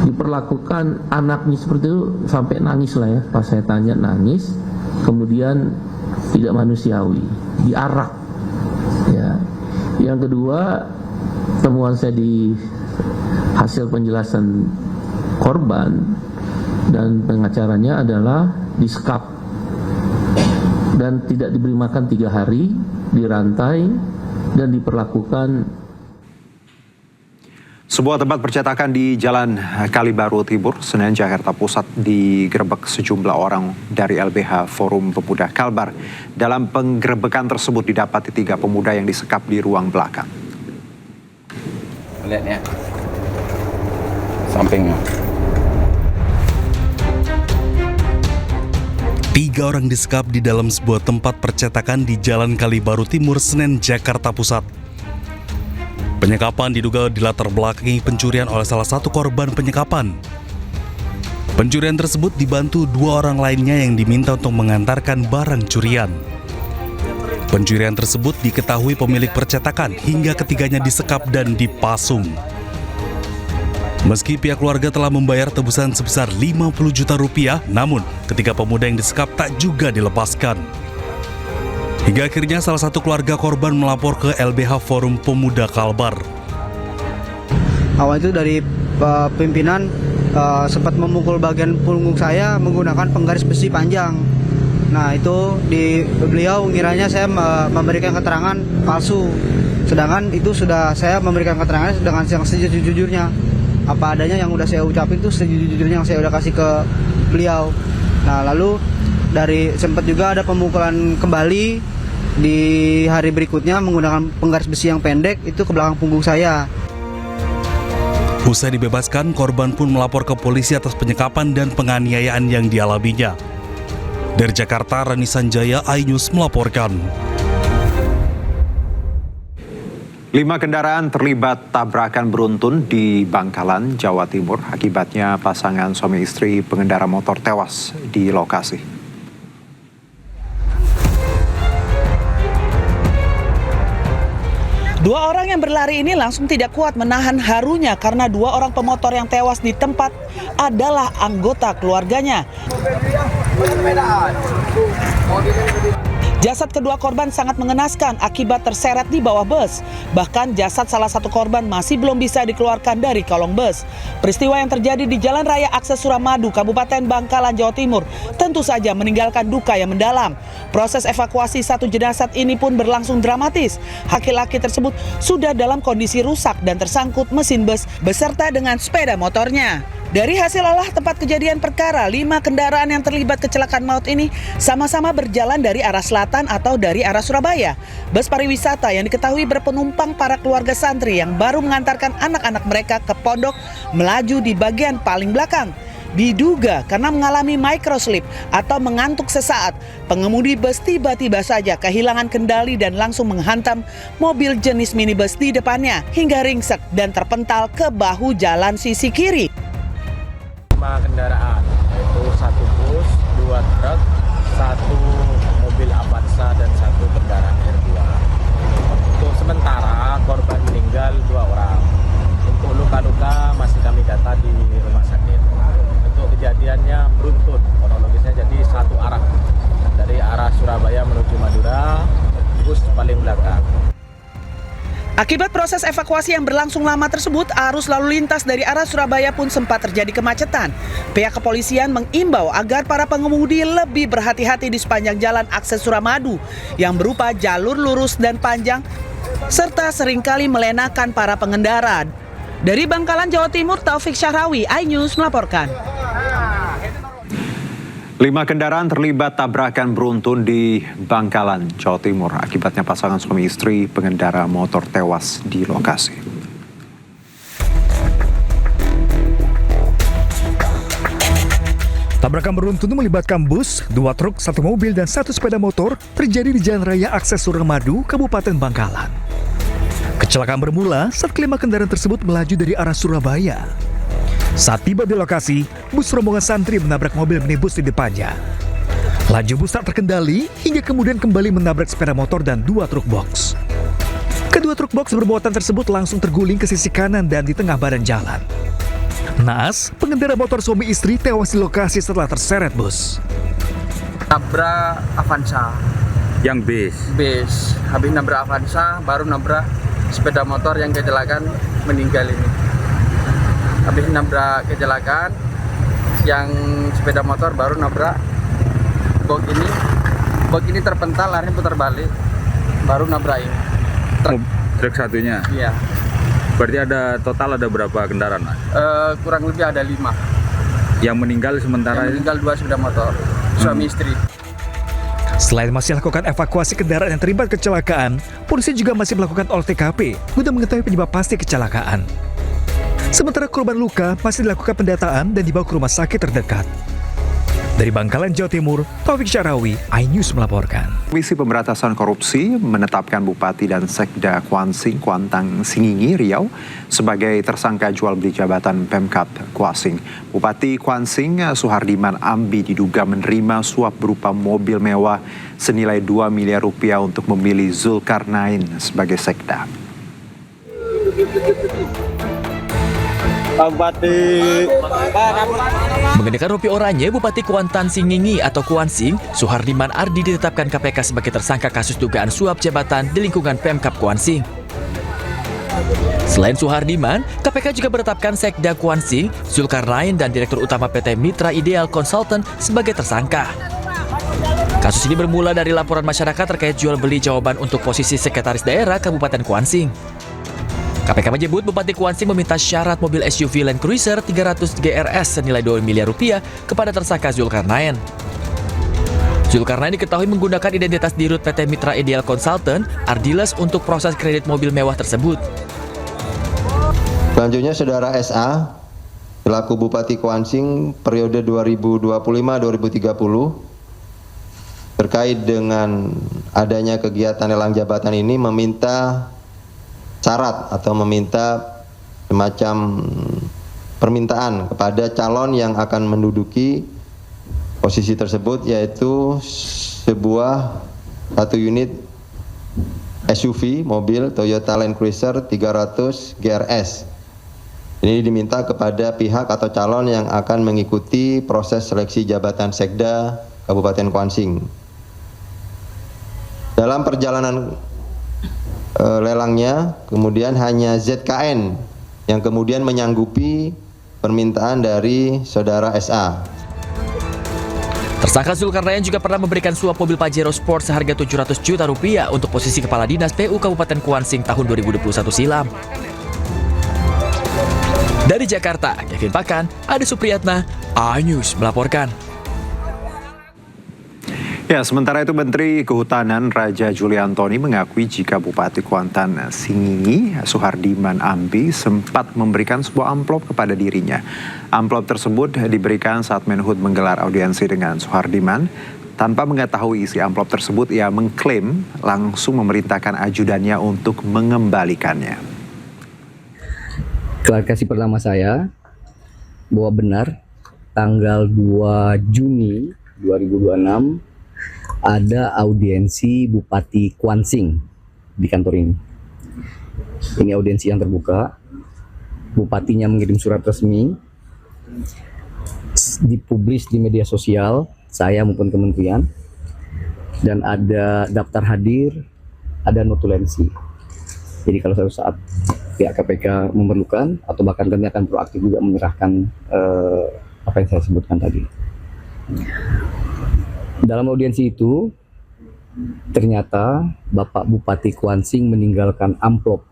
diperlakukan anaknya seperti itu sampai nangis lah ya. Pas saya tanya nangis, kemudian tidak manusiawi, diarak. Ya. Yang kedua, temuan saya di hasil penjelasan korban dan pengacaranya adalah disekap dan tidak diberi makan 3 hari, dirantai dan diperlakukan. Sebuah tempat percetakan di Jalan Kalibaru Timur, Senen, Jakarta Pusat digerebek sejumlah orang dari LBH Forum Pemuda Kalbar. Dalam penggerebekan tersebut didapati 3 pemuda yang disekap di ruang belakang. Lihat ya. Sampingnya. 3 orang disekap di dalam sebuah tempat percetakan di Jalan Kalibaru Timur, Senen, Jakarta Pusat. Penyekapan diduga dilatar belakangi pencurian oleh salah satu korban penyekapan. Pencurian tersebut dibantu 2 orang lainnya yang diminta untuk mengantarkan barang curian. Pencurian tersebut diketahui pemilik percetakan hingga ketiganya disekap dan dipasung. Meski pihak keluarga telah membayar tebusan sebesar 50 juta rupiah, namun ketiga pemuda yang disekap tak juga dilepaskan. Hingga akhirnya salah satu keluarga korban melapor ke LBH Forum Pemuda Kalbar. Awal itu dari pimpinan sempat memukul bagian punggung saya menggunakan penggaris besi panjang. Nah itu beliau ngiranya saya memberikan keterangan palsu. Sedangkan itu sudah saya memberikan keterangan dengan yang sejujur-jujurnya. Apa adanya yang udah saya ucapin itu sejujur-jujurnya yang saya udah kasih ke beliau. Nah lalu sempat juga ada pemukulan kembali di hari berikutnya menggunakan penggaris besi yang pendek itu ke belakang punggung saya. Usai dibebaskan, korban pun melapor ke polisi atas penyekapan dan penganiayaan yang dialaminya. Dari Jakarta, Rani Sanjaya, iNews melaporkan. 5 kendaraan terlibat tabrakan beruntun di Bangkalan, Jawa Timur. Akibatnya pasangan suami istri pengendara motor tewas di lokasi. Dua orang yang berlari ini langsung tidak kuat menahan harunya karena 2 orang pemotor yang tewas di tempat adalah anggota keluarganya. Jasad kedua korban sangat mengenaskan akibat terseret di bawah bus. Bahkan jasad salah satu korban masih belum bisa dikeluarkan dari kolong bus. Peristiwa yang terjadi di Jalan Raya Akses Suramadu, Kabupaten Bangkalan, Jawa Timur, tentu saja meninggalkan duka yang mendalam. Proses evakuasi satu jenazah ini pun berlangsung dramatis. Laki-laki tersebut sudah dalam kondisi rusak dan tersangkut mesin bus beserta dengan sepeda motornya. Dari hasil olah tempat kejadian perkara, 5 kendaraan yang terlibat kecelakaan maut ini sama-sama berjalan dari arah selatan atau dari arah Surabaya. Bus pariwisata yang diketahui berpenumpang para keluarga santri yang baru mengantarkan anak-anak mereka ke pondok melaju di bagian paling belakang. Diduga karena mengalami microslip atau mengantuk sesaat, pengemudi bus tiba-tiba saja kehilangan kendali dan langsung menghantam mobil jenis minibus di depannya hingga ringsek dan terpental ke bahu jalan sisi kiri. 5 kendaraan, yaitu 1 bus, 2 truk, 1 mobil Avanza dan 1 kendaraan R2. Untuk sementara korban meninggal 2 orang. Untuk luka-luka masih kami data di rumah sakit. Untuk kejadiannya beruntun, kronologisnya jadi satu arah dari arah Surabaya menuju Madura, bus paling belakang. Akibat proses evakuasi yang berlangsung lama tersebut, arus lalu lintas dari arah Surabaya pun sempat terjadi kemacetan. Pihak kepolisian mengimbau agar para pengemudi lebih berhati-hati di sepanjang jalan akses Suramadu yang berupa jalur lurus dan panjang, serta seringkali melenakan para pengendara. Dari Bangkalan, Jawa Timur, Taufik Syahrawi, iNews melaporkan. 5 kendaraan terlibat tabrakan beruntun di Bangkalan, Jawa Timur. Akibatnya pasangan suami istri pengendara motor tewas di lokasi. Tabrakan beruntun melibatkan bus, 2 truk, 1 mobil, dan 1 sepeda motor terjadi di Jalan Raya Akses Suramadu, Kabupaten Bangkalan. Kecelakaan bermula saat kelima kendaraan tersebut melaju dari arah Surabaya. Saat tiba di lokasi, bus rombongan santri menabrak mobil minibus di depannya. Laju bus tak terkendali hingga kemudian kembali menabrak sepeda motor dan 2 truk box. Kedua truk box bermuatan tersebut langsung terguling ke sisi kanan dan di tengah badan jalan. Naas, pengendara motor suami istri tewas di lokasi setelah terseret bus. Nabrak Avanza. Yang Bis. Habis nabrak Avanza, baru nabrak sepeda motor yang kecelakaan meninggal ini. Habis nabrak kecelakaan, yang sepeda motor baru nabrak box ini. Box ini terpental, lari putar balik, baru nabrak ini. Truk satunya? Iya. Berarti ada berapa kendaraan? Kurang lebih ada 5. Yang meninggal sementara? Yang meninggal 2 sepeda motor, suami istri. Selain masih lakukan evakuasi kendaraan yang terlibat kecelakaan, polisi juga masih melakukan olah TKP guna mengetahui penyebab pasti kecelakaan. Sementara korban luka masih dilakukan pendataan dan dibawa ke rumah sakit terdekat. Dari Bangkalan, Jawa Timur, Taufik Syahrawi, iNews melaporkan. Komisi Pemberantasan Korupsi menetapkan Bupati dan Sekda Kuansing, Kuantang Singingi, Riau sebagai tersangka jual beli jabatan Pemkab Kuansing. Bupati Kuansing, Suhardiman Ambi, diduga menerima suap berupa mobil mewah senilai 2 miliar rupiah untuk memilih Zulkarnain sebagai Sekda. Bupati. Mengenakan rompi oranye, Bupati Kuantan Singingi atau Kuansing, Suhardiman Ardi ditetapkan KPK sebagai tersangka kasus dugaan suap jabatan di lingkungan Pemkab Kuansing. Selain Suhardiman, KPK juga menetapkan Sekda Kuansing, Zulkarnain dan Direktur Utama PT Mitra Ideal Consultant sebagai tersangka. Kasus ini bermula dari laporan masyarakat terkait jual beli jawaban untuk posisi Sekretaris Daerah Kabupaten Kuansing. KPK menyebut Bupati Kuansing meminta syarat mobil SUV Land Cruiser 300 GRS senilai 2 miliar rupiah kepada tersangka Zulkarnain. Zulkarnain diketahui menggunakan identitas dirut PT Mitra Ideal Consultant, Ardiles, untuk proses kredit mobil mewah tersebut. Selanjutnya Saudara SA, selaku Bupati Kuansing periode 2025-2030, terkait dengan adanya kegiatan lelang jabatan ini meminta syarat atau meminta semacam permintaan kepada calon yang akan menduduki posisi tersebut, yaitu satu unit SUV mobil Toyota Land Cruiser 300 GRS. Ini diminta kepada pihak atau calon yang akan mengikuti proses seleksi jabatan Sekda Kabupaten Kuansing. Dalam perjalanan lelangnya, kemudian hanya ZKN yang kemudian menyanggupi permintaan dari Saudara SA. Tersangka Zulkarnain juga pernah memberikan suap mobil Pajero Sport seharga 700 juta rupiah untuk posisi Kepala Dinas PU Kabupaten Kuansing tahun 2021 silam. Dari Jakarta, Kevin Pakan, Ade Supriyatna, iNews melaporkan. Ya, sementara itu Menteri Kehutanan Raja Juli Antoni mengakui jika Bupati Kuantan Singingi, Suhardiman Ambi, sempat memberikan sebuah amplop kepada dirinya. Amplop tersebut diberikan saat Menhub menggelar audiensi dengan Suhardiman. Tanpa mengetahui isi amplop tersebut, ia mengklaim langsung memerintahkan ajudannya untuk mengembalikannya. Klarifikasi pertama saya bahwa benar tanggal 2 Juni 2026 ada audiensi Bupati Kuansing di kantor ini. Ini audiensi yang terbuka. Bupatinya mengirim surat resmi, dipublis di media sosial, saya maupun kementerian, dan ada daftar hadir, ada notulensi. Jadi kalau suatu saat pihak KPK memerlukan, atau bahkan kami akan proaktif juga menyerahkan apa yang saya sebutkan tadi. Dalam audiensi itu, ternyata Bapak Bupati Kuansing meninggalkan amplop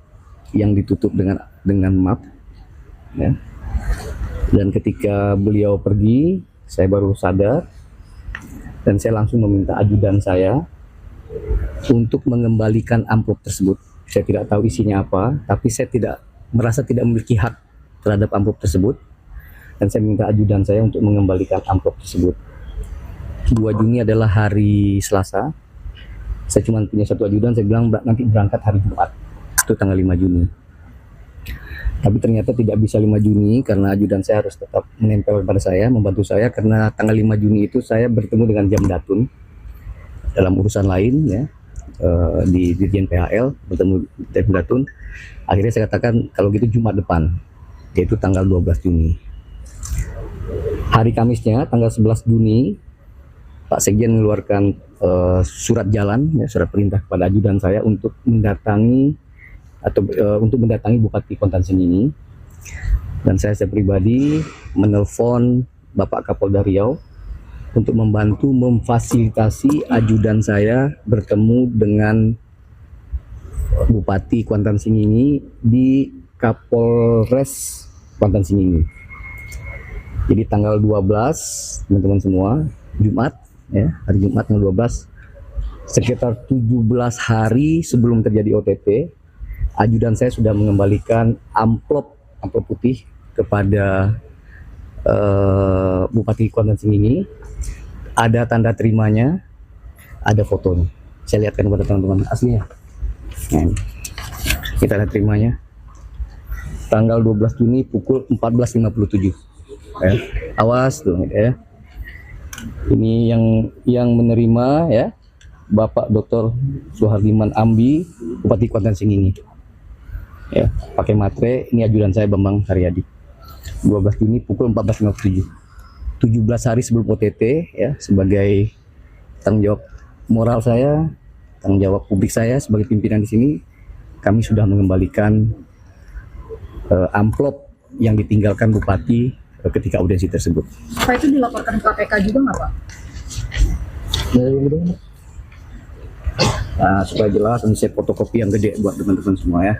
yang ditutup dengan map. Ya. Dan ketika beliau pergi, saya baru sadar, dan saya langsung meminta ajudan saya untuk mengembalikan amplop tersebut. Saya tidak tahu isinya apa, tapi saya merasa tidak memiliki hak terhadap amplop tersebut, dan saya minta ajudan saya untuk mengembalikan amplop tersebut. 2 Juni adalah hari Selasa. Saya cuma punya satu ajudan, saya bilang nanti berangkat hari Jumat, itu tanggal 5 Juni. Tapi ternyata tidak bisa 5 Juni karena ajudan saya harus tetap menempel pada saya, membantu saya, karena tanggal 5 Juni itu saya bertemu dengan Jamdatun dalam urusan lain, ya, di Dirjen PHL, bertemu Jamdatun. Akhirnya saya katakan kalau gitu Jumat depan, yaitu tanggal 12 Juni. Hari Kamisnya tanggal 11 Juni Pak Sekjen mengeluarkan surat jalan, ya, surat perintah kepada ajudan saya untuk mendatangi Bupati Kuantan Singingi, dan saya pribadi menelpon Bapak Kapolda Riau untuk membantu memfasilitasi ajudan saya bertemu dengan Bupati Kuantan Singingi di Kapolres Kuantan Singingi. Jadi tanggal 12, teman-teman semua, Jumat, ya, hari Jumat tanggal 12, sekitar 17 hari sebelum terjadi OTT, ajudan saya sudah mengembalikan amplop putih kepada Bupati Kuantan Singingi. Ada tanda terimanya, ada fotonya. Saya lihatkan kepada teman-teman aslinya. Nah, ini tanda terimanya. Tanggal 12 Juni pukul 14.57. Ya. Awas tuh, ya. Ini yang menerima, ya, Bapak Dr. Suhardiman Ambi, Bupati Kuantan Singingi. Ya, pakai matre. Ini ajudan saya Bambang Haryadi. 12 Juni pukul 14.57. 17 hari sebelum OTT ya, sebagai tanggung jawab moral saya, tanggung jawab publik saya sebagai pimpinan di sini, kami sudah mengembalikan amplop yang ditinggalkan Bupati ketika audiensi tersebut. Apa itu dilaporkan ke KPK juga nggak Pak? Nah, supaya jelas, ini saya fotokopi yang gede buat teman-teman semua ya.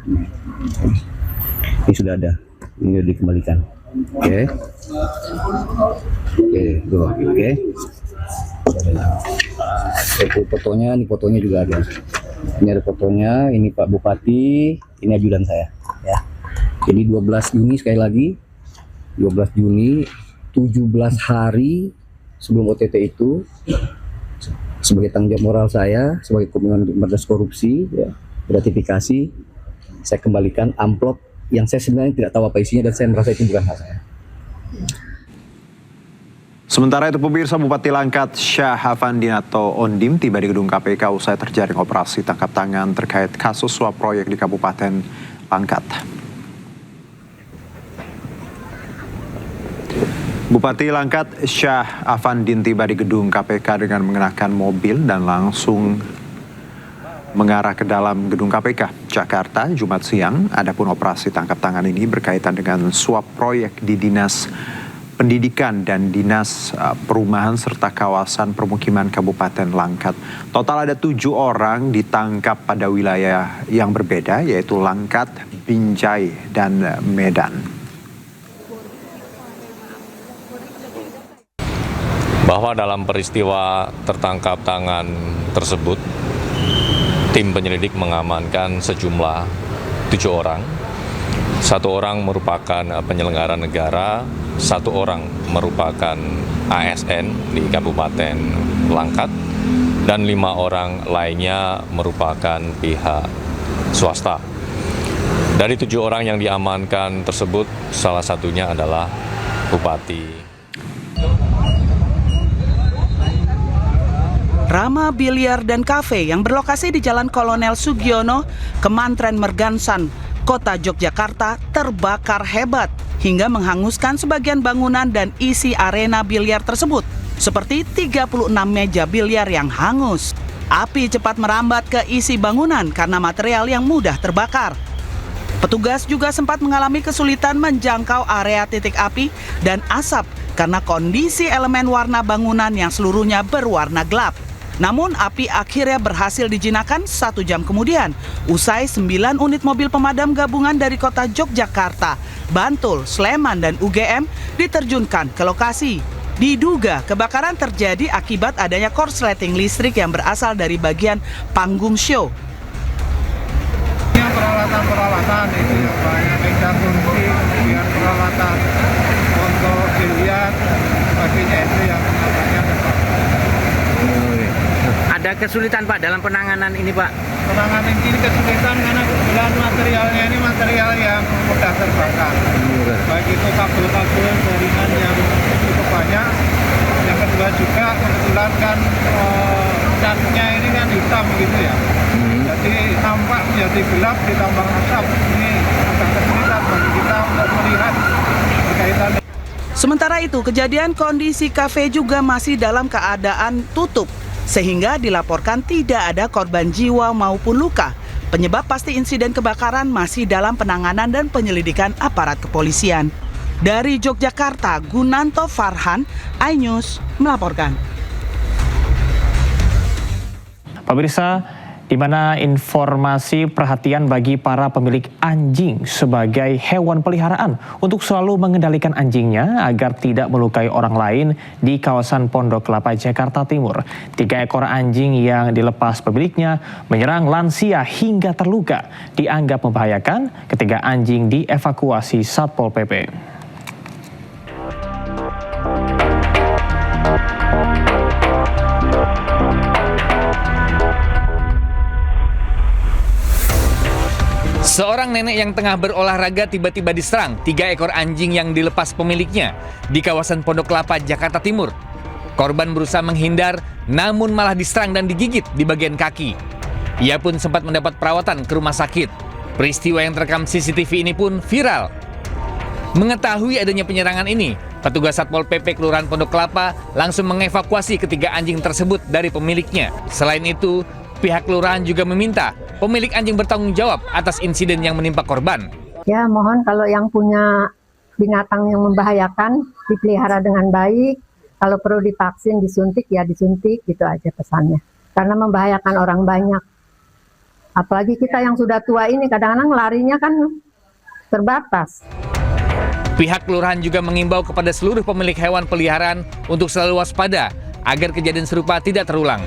Ini sudah ada, ini sudah dikembalikan. Oke. Fotonya, ini fotonya juga ada. Ini ada fotonya, ini Pak Bupati, ini ajudan saya. Ya. Jadi 12 Juni sekali lagi, 12 Juni, 17 hari sebelum OTT itu, sebagai tanggung jawab moral saya, sebagai Komisi Pemberantasan Korupsi, ya, gratifikasi, saya kembalikan amplop yang saya sebenarnya tidak tahu apa isinya dan saya merasa itu bukan hak saya. Sementara itu pemirsa, Bupati Langkat Syah Afandi atau Ondim tiba di gedung KPK usai terjaring operasi tangkap tangan terkait kasus suap proyek di Kabupaten Langkat. Bupati Langkat Syah Afandi tiba di gedung KPK dengan mengenakan mobil dan langsung mengarah ke dalam gedung KPK Jakarta Jumat siang. Adapun operasi tangkap tangan ini berkaitan dengan suap proyek di Dinas Pendidikan dan Dinas Perumahan serta kawasan permukiman Kabupaten Langkat. Total ada 7 orang ditangkap pada wilayah yang berbeda, yaitu Langkat, Binjai, dan Medan. Bahwa dalam peristiwa tertangkap tangan tersebut, tim penyelidik mengamankan sejumlah 7 orang. 1 orang merupakan penyelenggara negara, 1 orang merupakan ASN di Kabupaten Langkat, dan 5 orang lainnya merupakan pihak swasta. Dari 7 orang yang diamankan tersebut, salah satunya adalah Bupati. Rama Biliar dan Kafe yang berlokasi di Jalan Kolonel Sugiono, Kemantren Mergansan, Kota Yogyakarta terbakar hebat hingga menghanguskan sebagian bangunan dan isi arena biliar tersebut, seperti 36 meja biliar yang hangus. Api cepat merambat ke isi bangunan karena material yang mudah terbakar. Petugas juga sempat mengalami kesulitan menjangkau area titik api dan asap karena kondisi elemen warna bangunan yang seluruhnya berwarna gelap. Namun api akhirnya berhasil dijinakan 1 jam kemudian usai 9 unit mobil pemadam gabungan dari kota Yogyakarta, Bantul, Sleman, dan UGM diterjunkan ke lokasi. Diduga kebakaran terjadi akibat adanya korsleting listrik yang berasal dari bagian panggung show. Peralatan itu ya, banyak meja kunci, kemudian peralatan untuk biliar dan sebagainya itu yang namanya. Ada kesulitan Pak dalam penanganan ini Pak? Penanganan ini kesulitan karena kebetulan materialnya ini material yang mudah terbakar. Baik itu kabel-kabel jaringan yang cukup banyak. Yang kedua juga kebetulan kan catnya ini kan hitam gitu ya. Jadi nampak menjadi gelap ditambah asap. Ini agak kesulitan bagi kita untuk melihat berkaitan. Sementara itu, kejadian kondisi kafe juga masih dalam keadaan tutup, sehingga dilaporkan tidak ada korban jiwa maupun luka. Penyebab pasti insiden kebakaran masih dalam penanganan dan penyelidikan aparat kepolisian. Dari Yogyakarta, Gunanto Farhan, iNews melaporkan. Pemirsa, di mana informasi perhatian bagi para pemilik anjing sebagai hewan peliharaan untuk selalu mengendalikan anjingnya agar tidak melukai orang lain di kawasan Pondok Kelapa, Jakarta Timur. 3 ekor anjing yang dilepas pemiliknya menyerang lansia hingga terluka, dianggap membahayakan ketika anjing dievakuasi Satpol PP. Seorang nenek yang tengah berolahraga tiba-tiba diserang 3 ekor anjing yang dilepas pemiliknya di kawasan Pondok Kelapa, Jakarta Timur. Korban berusaha menghindar, namun malah diserang dan digigit di bagian kaki. Ia pun sempat mendapat perawatan ke rumah sakit. Peristiwa yang terekam CCTV ini pun viral. Mengetahui adanya penyerangan ini, petugas Satpol PP Kelurahan Pondok Kelapa langsung mengevakuasi ketiga anjing tersebut dari pemiliknya. Selain itu, pihak kelurahan juga meminta pemilik anjing bertanggung jawab atas insiden yang menimpa korban. Ya, mohon kalau yang punya binatang yang membahayakan dipelihara dengan baik. Kalau perlu divaksin, disuntik, ya disuntik, gitu aja pesannya. Karena membahayakan orang banyak. Apalagi kita yang sudah tua ini, kadang-kadang larinya kan terbatas. Pihak kelurahan juga mengimbau kepada seluruh pemilik hewan peliharaan untuk selalu waspada agar kejadian serupa tidak terulang.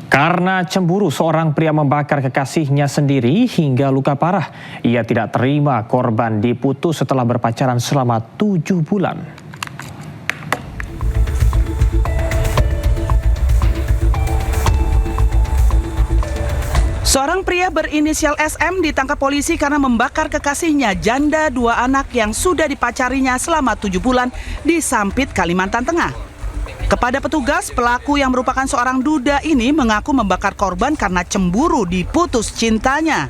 Karena cemburu, seorang pria membakar kekasihnya sendiri hingga luka parah. Ia tidak terima korban diputus setelah berpacaran selama 7 bulan. Seorang pria berinisial SM ditangkap polisi karena membakar kekasihnya, janda 2 anak yang sudah dipacarinya selama 7 bulan di Sampit, Kalimantan Tengah. Kepada petugas, pelaku yang merupakan seorang duda ini mengaku membakar korban karena cemburu diputus cintanya.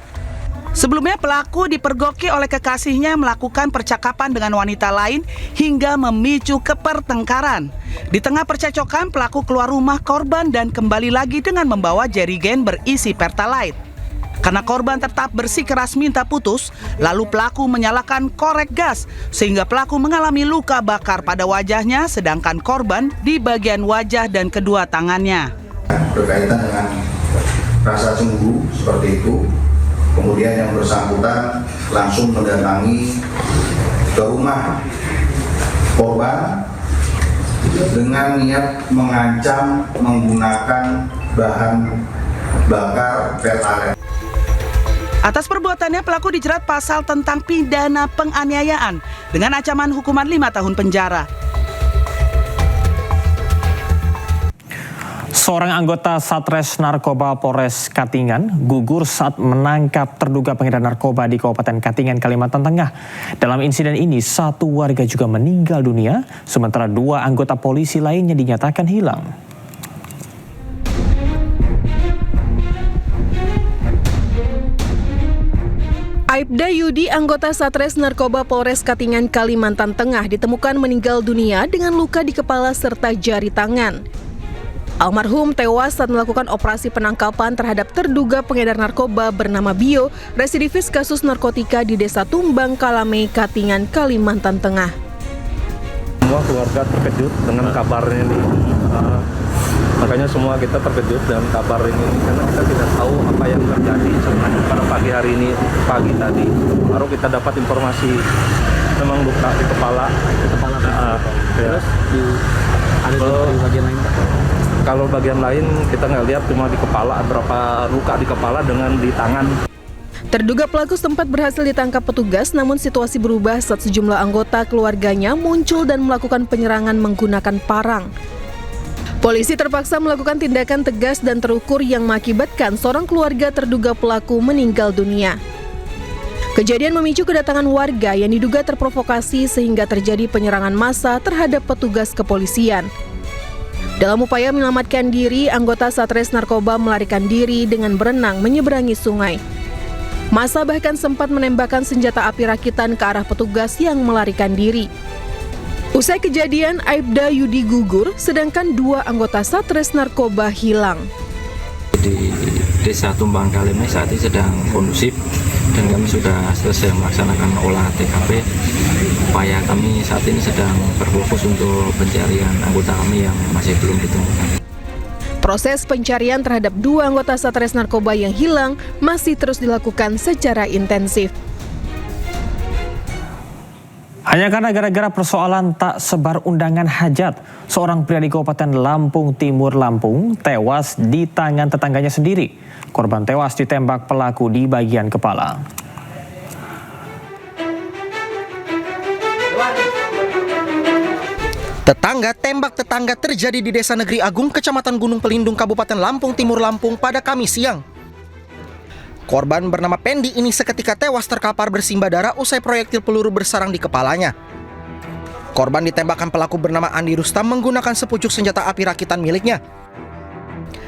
Sebelumnya pelaku dipergoki oleh kekasihnya melakukan percakapan dengan wanita lain hingga memicu kepertengkaran. Di tengah percekcokan, pelaku keluar rumah korban dan kembali lagi dengan membawa jerigen berisi Pertalite. Karena korban tetap bersikeras minta putus, lalu pelaku menyalakan korek gas sehingga pelaku mengalami luka bakar pada wajahnya, sedangkan korban di bagian wajah dan kedua tangannya. Berkaitan dengan rasa cemburu seperti itu, kemudian yang bersangkutan langsung mendatangi ke rumah korban dengan niat mengancam menggunakan bahan bakar Pertalite. Atas perbuatannya, pelaku dijerat pasal tentang pidana penganiayaan dengan ancaman hukuman 5 tahun penjara. Seorang anggota Satres Narkoba Polres Katingan gugur saat menangkap terduga pengedar narkoba di Kabupaten Katingan, Kalimantan Tengah. Dalam insiden ini, 1 warga juga meninggal dunia, sementara 2 anggota polisi lainnya dinyatakan hilang. Aibda Yudi, anggota Satres Narkoba Polres Katingan, Kalimantan Tengah, ditemukan meninggal dunia dengan luka di kepala serta jari tangan. Almarhum tewas saat melakukan operasi penangkapan terhadap terduga pengedar narkoba bernama Bio, residivis kasus narkotika di Desa Tumbang, Kalame, Katingan, Kalimantan Tengah. Semua keluarga terkejut dengan kabarnya ini. Makanya semua kita terkejut dengan kabar ini karena kita tidak tahu apa yang terjadi. Pada pagi hari ini, pagi tadi, baru kita dapat informasi memang luka di kepala. Terus ada di bagian lain? Kalau bagian lain kita nggak lihat, cuma di kepala, berapa luka di kepala dengan di tangan. Terduga pelaku sempat berhasil ditangkap petugas, namun situasi berubah saat sejumlah anggota keluarganya muncul dan melakukan penyerangan menggunakan parang. Polisi terpaksa melakukan tindakan tegas dan terukur yang mengakibatkan seorang keluarga terduga pelaku meninggal dunia. Kejadian memicu kedatangan warga yang diduga terprovokasi sehingga terjadi penyerangan massa terhadap petugas kepolisian. Dalam upaya menyelamatkan diri, anggota Satres Narkoba melarikan diri dengan berenang menyeberangi sungai. Massa bahkan sempat menembakkan senjata api rakitan ke arah petugas yang melarikan diri. Usai kejadian, Aibda Yudi gugur, sedangkan 2 anggota Satres Narkoba hilang. Di Desa Tumbang Kalame saat ini sedang kondusif dan kami sudah selesai melaksanakan olah TKP. Upaya kami saat ini sedang berfokus untuk pencarian anggota kami yang masih belum ditemukan. Proses pencarian terhadap 2 anggota Satres Narkoba yang hilang masih terus dilakukan secara intensif. Hanya karena gara-gara persoalan tak sebar undangan hajat, seorang pria di Kabupaten Lampung Timur, Lampung, tewas di tangan tetangganya sendiri. Korban tewas ditembak pelaku di bagian kepala. Tetangga tembak tetangga terjadi di Desa Negeri Agung, Kecamatan Gunung Pelindung, Kabupaten Lampung Timur, Lampung pada Kamis siang. Korban bernama Pendi ini seketika tewas terkapar bersimbah darah usai proyektil peluru bersarang di kepalanya. Korban ditembakkan pelaku bernama Andi Rustam menggunakan sepucuk senjata api rakitan miliknya.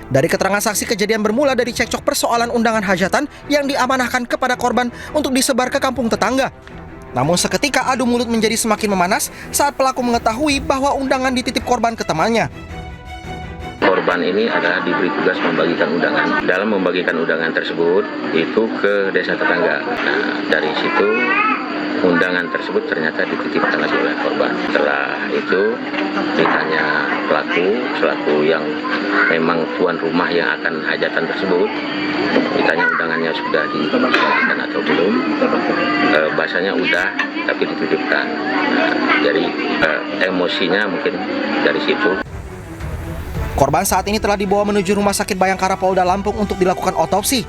Dari keterangan saksi, kejadian bermula dari cekcok persoalan undangan hajatan yang diamanahkan kepada korban untuk disebar ke kampung tetangga. Namun seketika adu mulut menjadi semakin memanas saat pelaku mengetahui bahwa undangan dititip korban ke temannya. Korban ini adalah diberi tugas membagikan undangan. Dalam membagikan undangan tersebut itu ke desa tetangga. Nah, dari situ undangan tersebut ternyata dititipkan lagi oleh korban. Setelah itu ditanya pelaku selaku yang memang tuan rumah yang akan hajatan tersebut, ditanya undangannya sudah dibagikan atau belum. Bahasanya udah tapi dititipkan. Nah, jadi emosinya mungkin dari situ. Korban saat ini telah dibawa menuju Rumah Sakit Bayangkara Polda Lampung untuk dilakukan otopsi.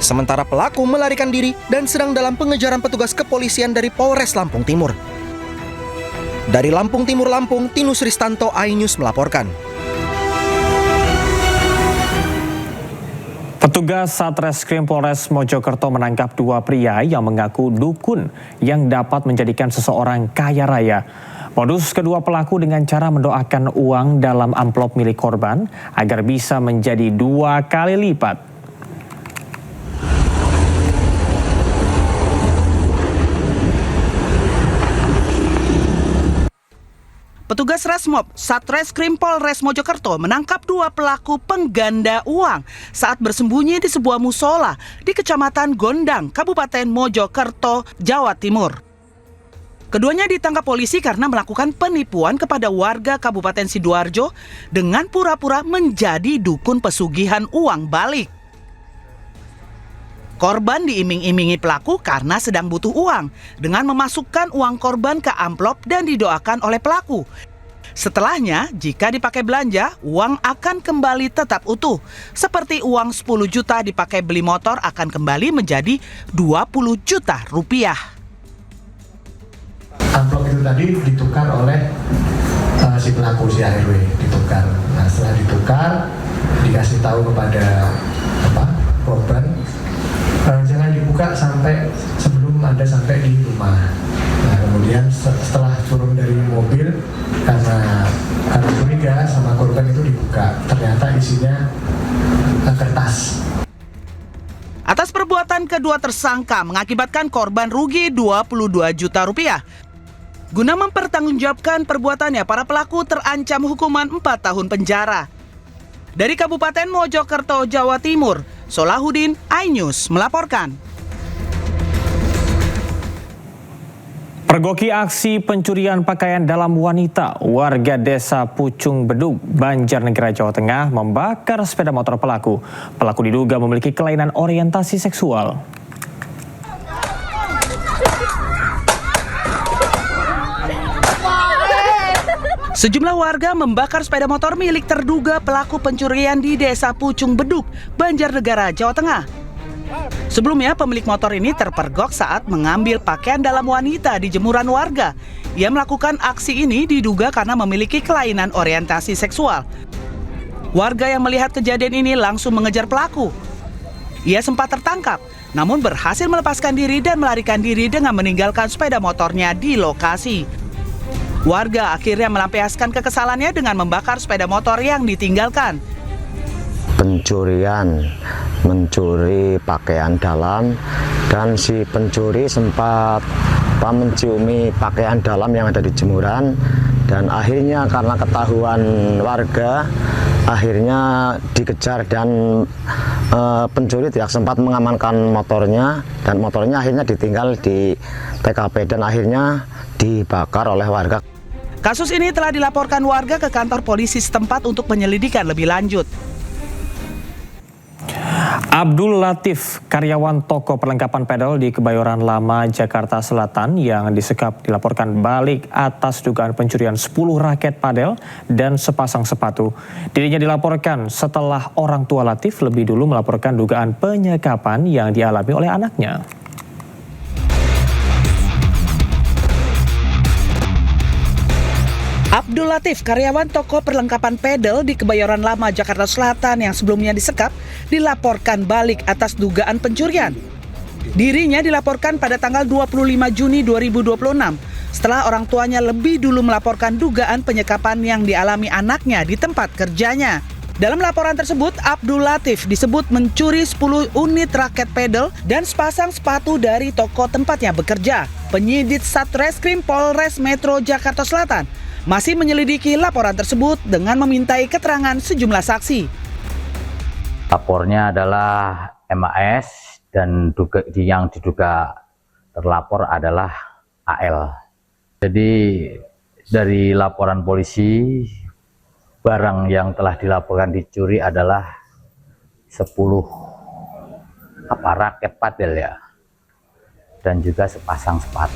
Sementara pelaku melarikan diri dan sedang dalam pengejaran petugas kepolisian dari Polres Lampung Timur. Dari Lampung Timur, Lampung, Tinus Ristanto, iNews melaporkan. Petugas Satreskrim Polres Mojokerto menangkap 2 pria yang mengaku dukun yang dapat menjadikan seseorang kaya raya. Modus kedua pelaku dengan cara mendoakan uang dalam amplop milik korban agar bisa menjadi 2 kali lipat. Petugas Resmob Satreskrim Polres Mojokerto menangkap 2 pelaku pengganda uang saat bersembunyi di sebuah musola di Kecamatan Gondang, Kabupaten Mojokerto, Jawa Timur. Keduanya ditangkap polisi karena melakukan penipuan kepada warga Kabupaten Sidoarjo dengan pura-pura menjadi dukun pesugihan uang balik. Korban diiming-imingi pelaku karena sedang butuh uang dengan memasukkan uang korban ke amplop dan didoakan oleh pelaku. Setelahnya, jika dipakai belanja, uang akan kembali tetap utuh. Seperti uang 10 juta dipakai beli motor akan kembali menjadi 20 juta rupiah. Amplop itu tadi ditukar oleh si pelaku, si ARW, ditukar. Nah, setelah ditukar, dikasih tahu kepada korban, jangan dibuka sampai sebelum Anda sampai di rumah. Nah, kemudian setelah turun dari mobil, karena curiga sama korban itu dibuka, ternyata isinya kertas. Atas perbuatan kedua tersangka mengakibatkan korban rugi 22 juta rupiah. Guna mempertanggungjawabkan perbuatannya, para pelaku terancam hukuman 4 tahun penjara. Dari Kabupaten Mojokerto, Jawa Timur, Solahuddin, iNews melaporkan. Pergoki aksi pencurian pakaian dalam wanita, warga desa Pucung Bedug, Banjarnegara, Jawa Tengah membakar sepeda motor pelaku. Pelaku diduga memiliki kelainan orientasi seksual. Sejumlah warga membakar sepeda motor milik terduga pelaku pencurian di desa Pucung Bedug, Banjarnegara, Jawa Tengah. Sebelumnya, pemilik motor ini terpergok saat mengambil pakaian dalam wanita di jemuran warga. Ia melakukan aksi ini diduga karena memiliki kelainan orientasi seksual. Warga yang melihat kejadian ini langsung mengejar pelaku. Ia sempat tertangkap, namun berhasil melepaskan diri dan melarikan diri dengan meninggalkan sepeda motornya di lokasi. Warga akhirnya melampiaskan kekesalannya dengan membakar sepeda motor yang ditinggalkan. Pencurian, mencuri pakaian dalam, dan si pencuri sempat menciumi pakaian dalam yang ada di jemuran, dan akhirnya karena ketahuan warga, akhirnya dikejar dan pencuri tidak sempat mengamankan motornya, dan motornya akhirnya ditinggal di TKP dan akhirnya dibakar oleh warga. Kasus ini telah dilaporkan warga ke kantor polisi setempat untuk penyelidikan lebih lanjut. Abdul Latif, karyawan toko perlengkapan pedal di Kebayoran Lama, Jakarta Selatan yang disekap dilaporkan balik atas dugaan pencurian 10 raket padel dan sepasang sepatu. Dirinya dilaporkan setelah orang tua Latif lebih dulu melaporkan dugaan penyekapan yang dialami oleh anaknya. Abdul Latif, karyawan toko perlengkapan pedal di Kebayoran Lama, Jakarta Selatan yang sebelumnya disekap, dilaporkan balik atas dugaan pencurian. Dirinya dilaporkan pada tanggal 25 Juni 2026 setelah orang tuanya lebih dulu melaporkan dugaan penyekapan yang dialami anaknya di tempat kerjanya. Dalam laporan tersebut, Abdul Latif disebut mencuri 10 unit raket pedal dan sepasang sepatu dari toko tempatnya bekerja. Penyidik Satreskrim Polres Metro Jakarta Selatan masih menyelidiki laporan tersebut dengan memintai keterangan sejumlah saksi. Lapornya adalah MAS dan yang diduga terlapor adalah AL. Jadi dari laporan polisi, barang yang telah dilaporkan dicuri adalah 10 raket padel ya, dan juga sepasang sepatu.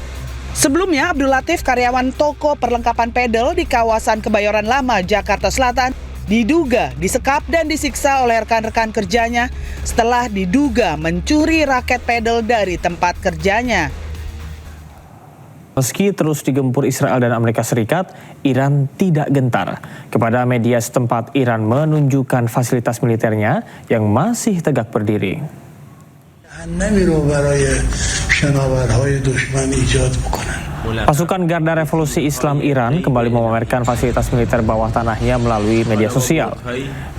Sebelumnya, Abdul Latif, karyawan toko perlengkapan pedal di kawasan Kebayoran Lama, Jakarta Selatan, diduga disekap dan disiksa oleh rekan-rekan kerjanya setelah diduga mencuri raket pedal dari tempat kerjanya. Meski terus digempur Israel dan Amerika Serikat, Iran tidak gentar. Kepada media setempat, Iran menunjukkan fasilitas militernya yang masih tegak berdiri. Pasukan Garda Revolusi Islam Iran kembali memamerkan fasilitas militer bawah tanahnya melalui media sosial.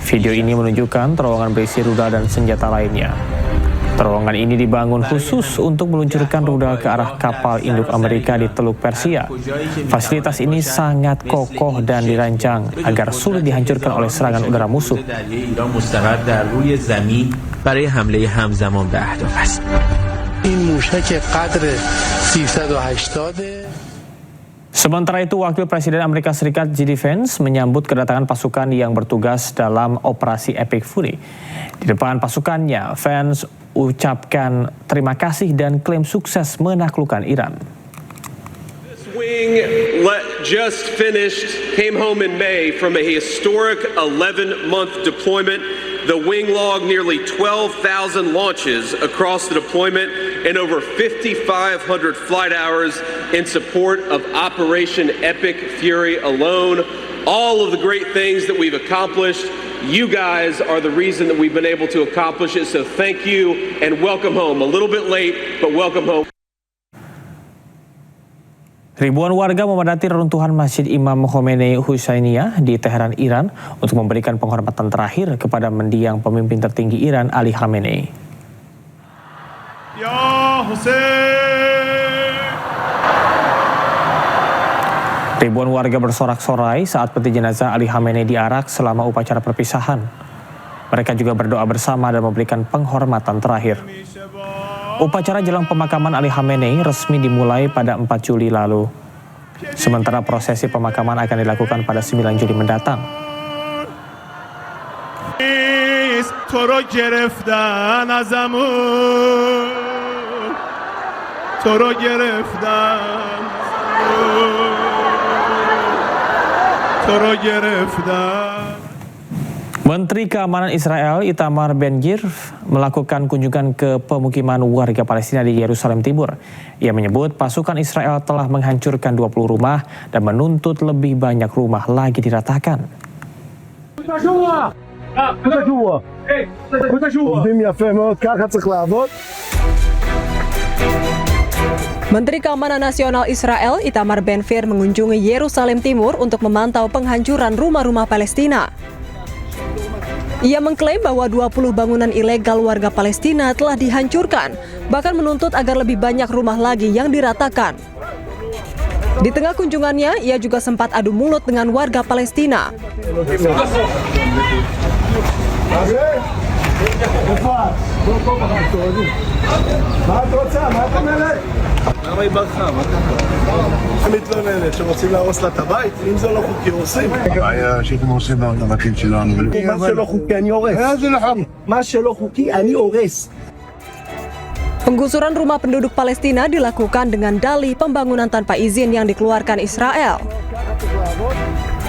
Video ini menunjukkan terowongan berisi rudal dan senjata lainnya. Terowongan ini dibangun khusus untuk meluncurkan rudal ke arah kapal induk Amerika di Teluk Persia. Fasilitas ini sangat kokoh dan dirancang agar sulit dihancurkan oleh serangan udara musuh. Sementara itu, Wakil Presiden Amerika Serikat J.D. Vance menyambut kedatangan pasukan yang bertugas dalam operasi Epic Fury. Di depan pasukannya, Vance ucapkan terima kasih dan klaim sukses menaklukkan Iran. This wing just finished, came home in May from a historic 11-month deployment. The wing logged nearly 12,000 launches across the deployment and over 5,500 flight hours in support of Operation Epic Fury alone. All of the great things that we've accomplished, you guys are the reason that we've been able to accomplish it. So thank you and welcome home. A little bit late, but welcome home. Ribuan warga memadati reruntuhan Masjid Imam Khomeini Husainiyah di Teheran, Iran untuk memberikan penghormatan terakhir kepada mendiang pemimpin tertinggi Iran Ali Khamenei. Ya Hussein. Ribuan warga bersorak-sorai saat peti jenazah Ali Khamenei diarak selama upacara perpisahan. Mereka juga berdoa bersama dan memberikan penghormatan terakhir. Upacara jelang pemakaman Ali Khamenei resmi dimulai pada 4 Juli lalu. Sementara prosesi pemakaman akan dilakukan pada 9 Juli mendatang. Menteri Keamanan Israel Itamar Ben-Gvir melakukan kunjungan ke pemukiman warga Palestina di Yerusalem Timur. Ia menyebut pasukan Israel telah menghancurkan 20 rumah dan menuntut lebih banyak rumah lagi diratakan. Menteri Keamanan Nasional Israel Itamar Ben-Gvir mengunjungi Yerusalem Timur untuk memantau penghancuran rumah-rumah Palestina. Ia mengklaim bahwa 20 bangunan ilegal warga Palestina telah dihancurkan, bahkan menuntut agar lebih banyak rumah lagi yang diratakan. Di tengah kunjungannya, ia juga sempat adu mulut dengan warga Palestina. למה היא ברחה? מתלוננת שרוצים להרוס לה את הבית? אם זה לא חוקי הורסים. הבעיה שאתם הורסים לבתים שלנו. מה שלא חוקי אני הורס. מה שלא חוקי אני הורס. Penggusuran rumah penduduk Palestina dilakukan dengan dalih pembangunan tanpa izin yang dikeluarkan Israel.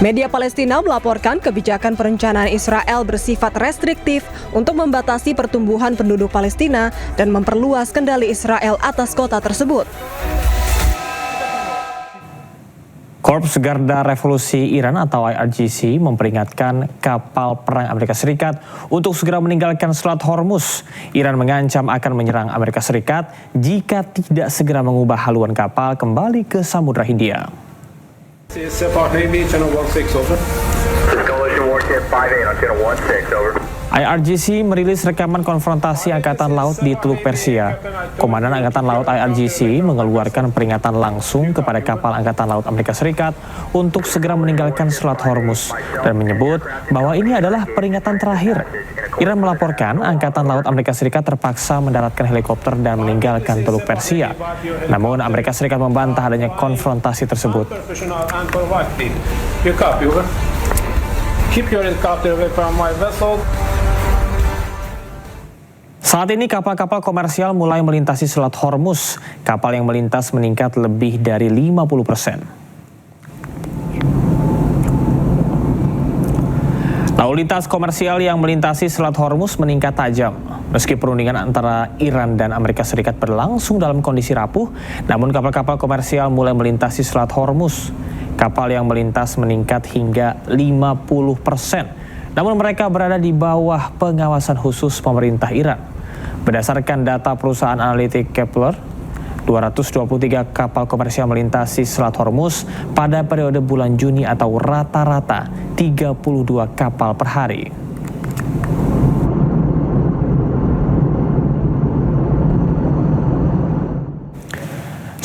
Media Palestina melaporkan kebijakan perencanaan Israel bersifat restriktif untuk membatasi pertumbuhan penduduk Palestina dan memperluas kendali Israel atas kota tersebut. Korps Garda Revolusi Iran atau IRGC memperingatkan kapal perang Amerika Serikat untuk segera meninggalkan Selat Hormuz. Iran mengancam akan menyerang Amerika Serikat jika tidak segera mengubah haluan kapal kembali ke Samudra Hindia. سپاه نیم چنان وارد 6 over. Coalition warship IRGC merilis rekaman konfrontasi Angkatan Laut di Teluk Persia. Komandan Angkatan Laut IRGC mengeluarkan peringatan langsung kepada kapal Angkatan Laut Amerika Serikat untuk segera meninggalkan Selat Hormuz dan menyebut bahwa ini adalah peringatan terakhir. Iran melaporkan Angkatan Laut Amerika Serikat terpaksa mendaratkan helikopter dan meninggalkan Teluk Persia. Namun Amerika Serikat membantah adanya konfrontasi tersebut. Keep your helicopter away from my vessel. Saat ini kapal-kapal komersial mulai melintasi Selat Hormuz. Kapal yang melintas meningkat lebih dari 50%. Lalu lintas komersial yang melintasi Selat Hormuz meningkat tajam. Meski perundingan antara Iran dan Amerika Serikat berlangsung dalam kondisi rapuh, namun kapal-kapal komersial mulai melintasi Selat Hormuz. Kapal yang melintas meningkat hingga 50%. Namun mereka berada di bawah pengawasan khusus pemerintah Iran. Berdasarkan data perusahaan analitik Kepler, 223 kapal komersial melintasi Selat Hormuz pada periode bulan Juni atau rata-rata 32 kapal per hari.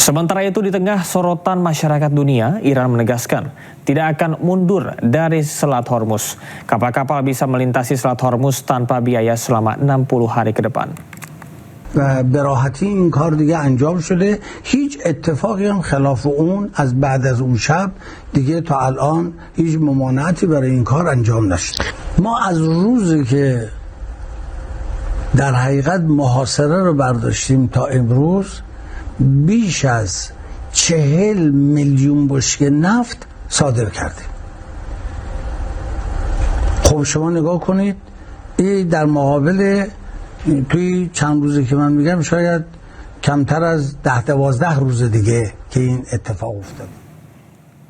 Sementara itu di tengah sorotan masyarakat dunia, Iran menegaskan tidak akan mundur dari Selat Hormuz. Kapal-kapal bisa melintasi Selat Hormuz tanpa biaya selama 60 hari ke depan. به راحتی این کار دیگه انجام شده هیچ اتفاقی هم خلاف اون از بعد از اون شب دیگه تا الان هیچ ممانعتی برای این کار انجام نشده ما از روزی که در حقیقت محاصره رو برداشتیم تا امروز بیش از 40 میلیون بشکه نفت صادر کردیم خب شما نگاه کنید این در مقابل توی چند روزی که من میگم شاید کمتر از 10-12 روز دیگه که این اتفاق افتاد.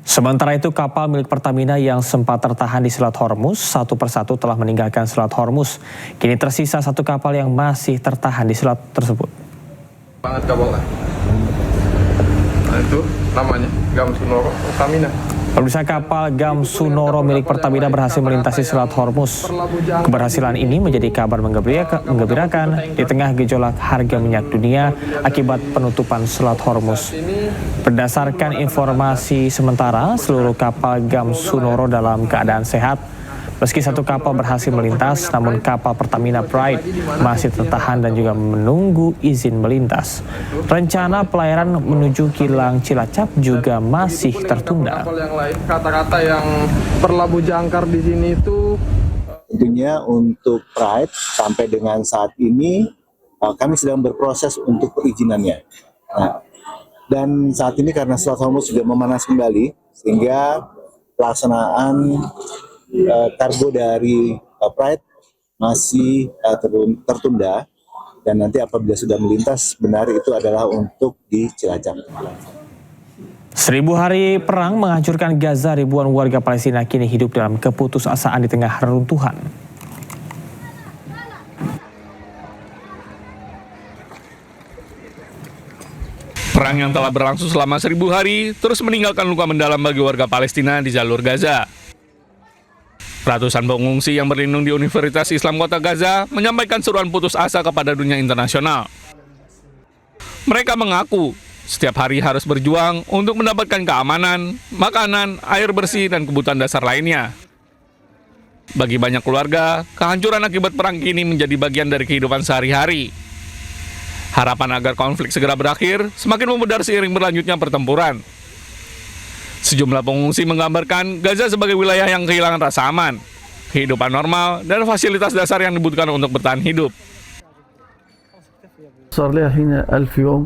Sementara itu kapal milik Pertamina yang sempat tertahan di Selat Hormuz satu persatu telah meninggalkan Selat Hormuz. Kini tersisa satu kapal yang masih tertahan di selat tersebut. Banget kapalnya. Nah itu namanya Gamsunoro Pertamina. Pemirsa, kapal Gamsunoro milik Pertamina berhasil melintasi Selat Hormuz. Keberhasilan ini menjadi kabar menggembirakan di tengah gejolak harga minyak dunia akibat penutupan Selat Hormuz. Berdasarkan informasi sementara, seluruh kapal Gamsunoro dalam keadaan sehat. Meski satu kapal berhasil melintas, namun kapal Pertamina Pride masih tertahan dan juga menunggu izin melintas. Rencana pelayaran menuju kilang Cilacap juga masih tertunda. Kapal yang lain, kata-kata yang berlabuh jangkar di sini itu tentunya untuk Pride sampai dengan saat ini kami sedang berproses untuk perizinannya. Nah, dan saat ini karena Selat Hormuz sudah memanas kembali, sehingga pelaksanaan kargo dari Pride masih tertunda, dan nanti apabila sudah melintas benar itu adalah untuk di Cilacap. 1000 hari perang menghancurkan Gaza, ribuan warga Palestina kini hidup dalam keputusasaan di tengah reruntuhan. Perang yang telah berlangsung selama 1000 hari terus meninggalkan luka mendalam bagi warga Palestina di jalur Gaza. Ratusan pengungsi yang berlindung di Universitas Islam Kota Gaza menyampaikan seruan putus asa kepada dunia internasional. Mereka mengaku setiap hari harus berjuang untuk mendapatkan keamanan, makanan, air bersih, dan kebutuhan dasar lainnya. Bagi banyak keluarga, kehancuran akibat perang kini menjadi bagian dari kehidupan sehari-hari. Harapan agar konflik segera berakhir semakin memudar seiring berlanjutnya pertempuran. Sejumlah pengungsi menggambarkan Gaza sebagai wilayah yang kehilangan rasa aman, kehidupan normal, dan fasilitas dasar yang dibutuhkan untuk bertahan hidup. صار لها هنا 1000 يوم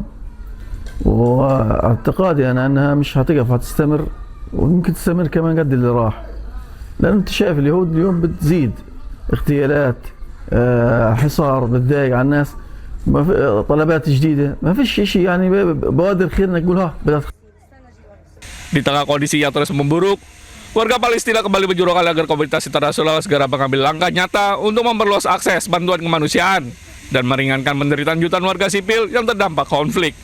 واعتقادي أنا أنها مش هتقف هتستمر ويمكن تستمر كمان قد اللي راح لأن أنت شايف اليهود اليوم بتزيد اغتيالات حصار بتضايق على الناس طلبات جديدة ما فيش شيء يعني بوادر خير إنك تقول ها بدأت. Di tengah kondisi yang terus memburuk, warga Palestina kembali menjurukan agar komunitas internasional segera mengambil langkah nyata untuk memperluas akses bantuan kemanusiaan dan meringankan penderitaan jutaan warga sipil yang terdampak konflik.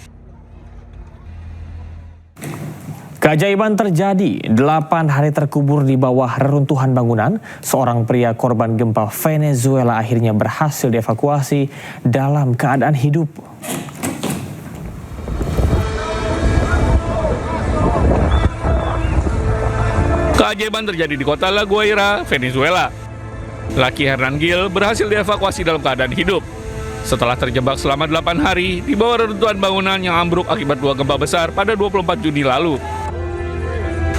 Keajaiban terjadi, 8 hari terkubur di bawah reruntuhan bangunan. Seorang pria korban gempa Venezuela akhirnya berhasil dievakuasi dalam keadaan hidup. Keajaiban terjadi di kota La Guaira, Venezuela. Laki Hernan Gil berhasil dievakuasi dalam keadaan hidup setelah terjebak selama 8 hari di bawah reruntuhan bangunan yang ambruk akibat 2 gempa besar pada 24 Juni lalu.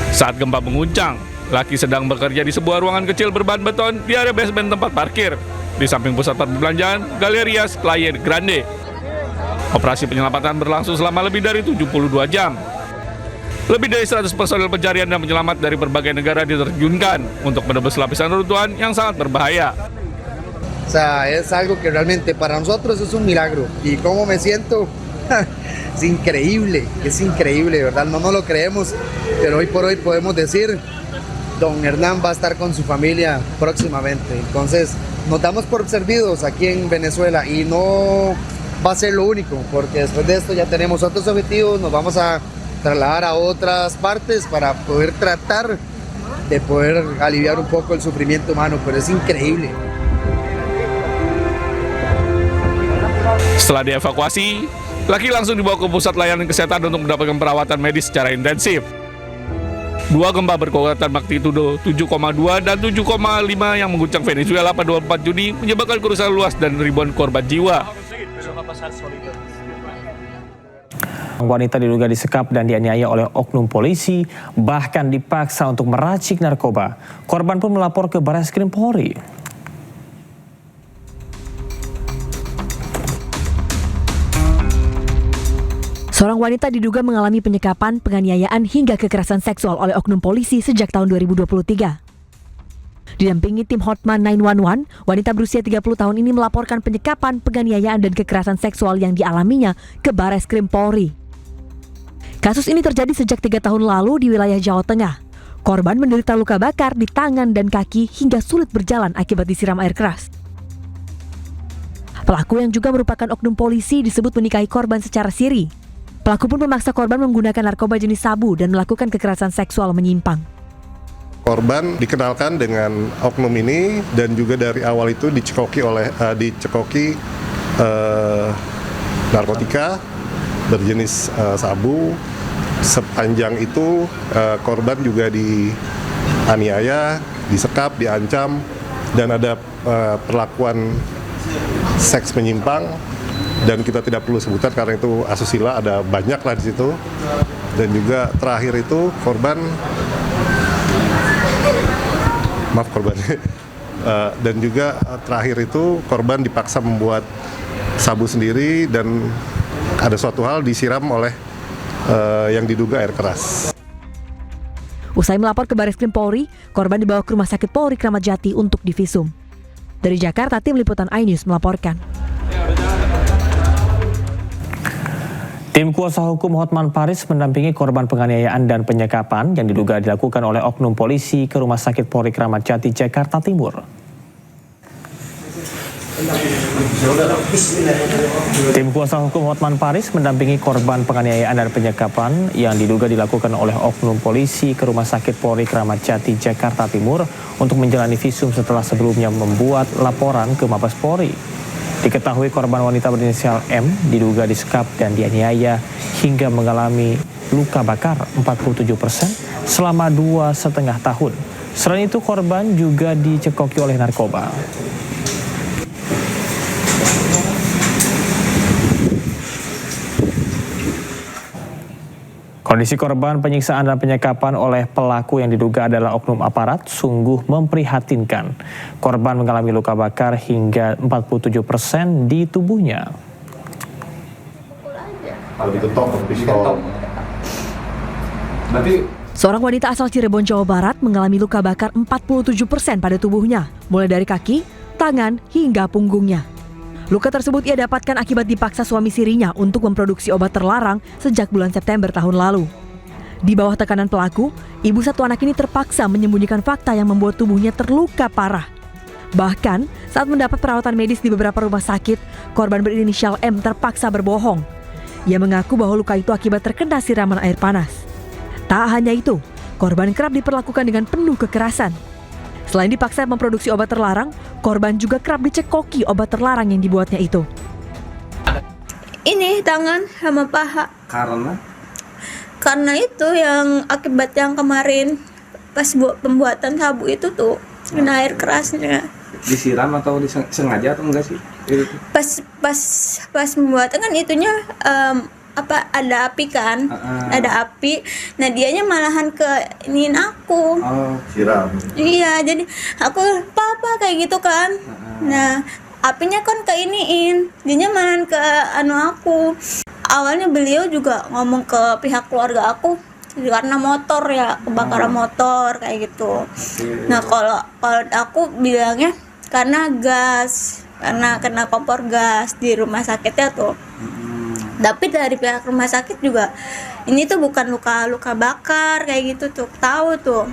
Saat gempa menguncang, Laki sedang bekerja di sebuah ruangan kecil berbahan beton di area basement tempat parkir, di samping pusat perbelanjaan Galerias Playa Grande. Operasi penyelamatan berlangsung selama lebih dari 72 jam. Lebih dari 100 personel pencarian dan penyelamat dari berbagai negara diterjunkan untuk menebus lapisan reruntuhan yang sangat berbahaya. O sea, es algo que realmente para nosotros es un milagro. Y cómo me siento, es increíble, ¿verdad? No nos lo creemos, pero hoy por hoy podemos decir, don Hernán va a estar con su familia próximamente. Entonces, nos damos por servidos aquí en Venezuela y no va a ser lo único, porque después de esto ya tenemos otros objetivos, nos vamos a trasladar a otras partes para poder tratar de poder aliviar un poco el sufrimiento humano, pero es increíble. Setelah dievakuasi, Laki langsung dibawa ke pusat layanan kesehatan untuk mendapatkan perawatan medis secara intensif. 2 gempa berkekuatan magnitudo 7,2 dan 7,5 yang mengguncang Venezuela pada 24 Juni menyebabkan kerusakan luas dan ribuan korban jiwa. Wanita diduga disekap dan dianiaya oleh oknum polisi, bahkan dipaksa untuk meracik narkoba. Korban pun melapor ke Barreskrim Polri. Seorang wanita diduga mengalami penyekapan, penganiayaan hingga kekerasan seksual oleh oknum polisi sejak tahun 2023. Didampingi tim Hotman 911, wanita berusia 30 tahun ini melaporkan penyekapan, penganiayaan dan kekerasan seksual yang dialaminya ke Barreskrim Polri. Kasus ini terjadi sejak 3 tahun lalu di wilayah Jawa Tengah. Korban menderita luka bakar di tangan dan kaki hingga sulit berjalan akibat disiram air keras. Pelaku yang juga merupakan oknum polisi disebut menikahi korban secara siri. Pelaku pun memaksa korban menggunakan narkoba jenis sabu dan melakukan kekerasan seksual menyimpang. Korban dikenalkan dengan oknum ini dan juga dari awal itu dicekoki narkotika berjenis sabu. Sepanjang itu korban juga dianiaya, disekap, diancam dan ada perlakuan seks menyimpang. Dan kita tidak perlu sebutan karena itu asusila, ada banyak lah di situ. Dan juga terakhir itu korban dan juga terakhir itu korban dipaksa membuat sabu sendiri dan ada suatu hal disiram oleh yang diduga air keras. Usai melapor ke Barreskrim Polri, korban dibawa ke Rumah Sakit Polri Kramat Jati untuk divisum. Dari Jakarta, tim liputan iNews melaporkan. Tim kuasa hukum Hotman Paris mendampingi korban penganiayaan dan penyekapan yang diduga dilakukan oleh oknum polisi ke Rumah Sakit Polri Kramat Jati, Jakarta Timur. Tim kuasa hukum Hotman Paris mendampingi korban penganiayaan dan penyekapan yang diduga dilakukan oleh oknum polisi ke Rumah Sakit Polri Kramat Jati, Jakarta Timur untuk menjalani visum setelah sebelumnya membuat laporan ke Mabes Polri. Diketahui korban wanita berinisial M diduga disekap dan dianiaya hingga mengalami luka bakar 47% selama 2,5 tahun. Selain itu korban juga dicekoki oleh narkoba. Kondisi korban penyiksaan dan penyekapan oleh pelaku yang diduga adalah oknum aparat sungguh memprihatinkan. Korban mengalami luka bakar hingga 47% di tubuhnya. Seorang wanita asal Cirebon, Jawa Barat mengalami luka bakar 47% pada tubuhnya, mulai dari kaki, tangan, hingga punggungnya. Luka tersebut ia dapatkan akibat dipaksa suami sirinya untuk memproduksi obat terlarang sejak bulan September tahun lalu. Di bawah tekanan pelaku, ibu satu anak ini terpaksa menyembunyikan fakta yang membuat tubuhnya terluka parah. Bahkan, saat mendapat perawatan medis di beberapa rumah sakit, korban berinisial M terpaksa berbohong. Ia mengaku bahwa luka itu akibat terkena siraman air panas. Tak hanya itu, korban kerap diperlakukan dengan penuh kekerasan. Selain dipaksa memproduksi obat terlarang, korban juga kerap dicekoki obat terlarang yang dibuatnya itu. Ini tangan sama paha. Karena itu yang akibat yang kemarin pas buat pembuatan sabu itu tuh kena air kerasnya. Disiram atau disengaja atau enggak sih? Pas pembuatan kan itunya ada api kan, ada api. Nah dianya malahan ke iniin aku. Siram. Iya, jadi aku papa kayak gitu kan. Nah apinya kan ke iniin, dianya malahan ke aku. Awalnya beliau juga ngomong ke pihak keluarga aku karena motor ya, kebakaran motor kayak gitu. Nah kalau aku bilangnya karena gas, karena kena kompor gas di rumah sakitnya tuh. Tapi dari pihak rumah sakit juga ini tuh bukan luka bakar kayak gitu tuh, tahu tuh.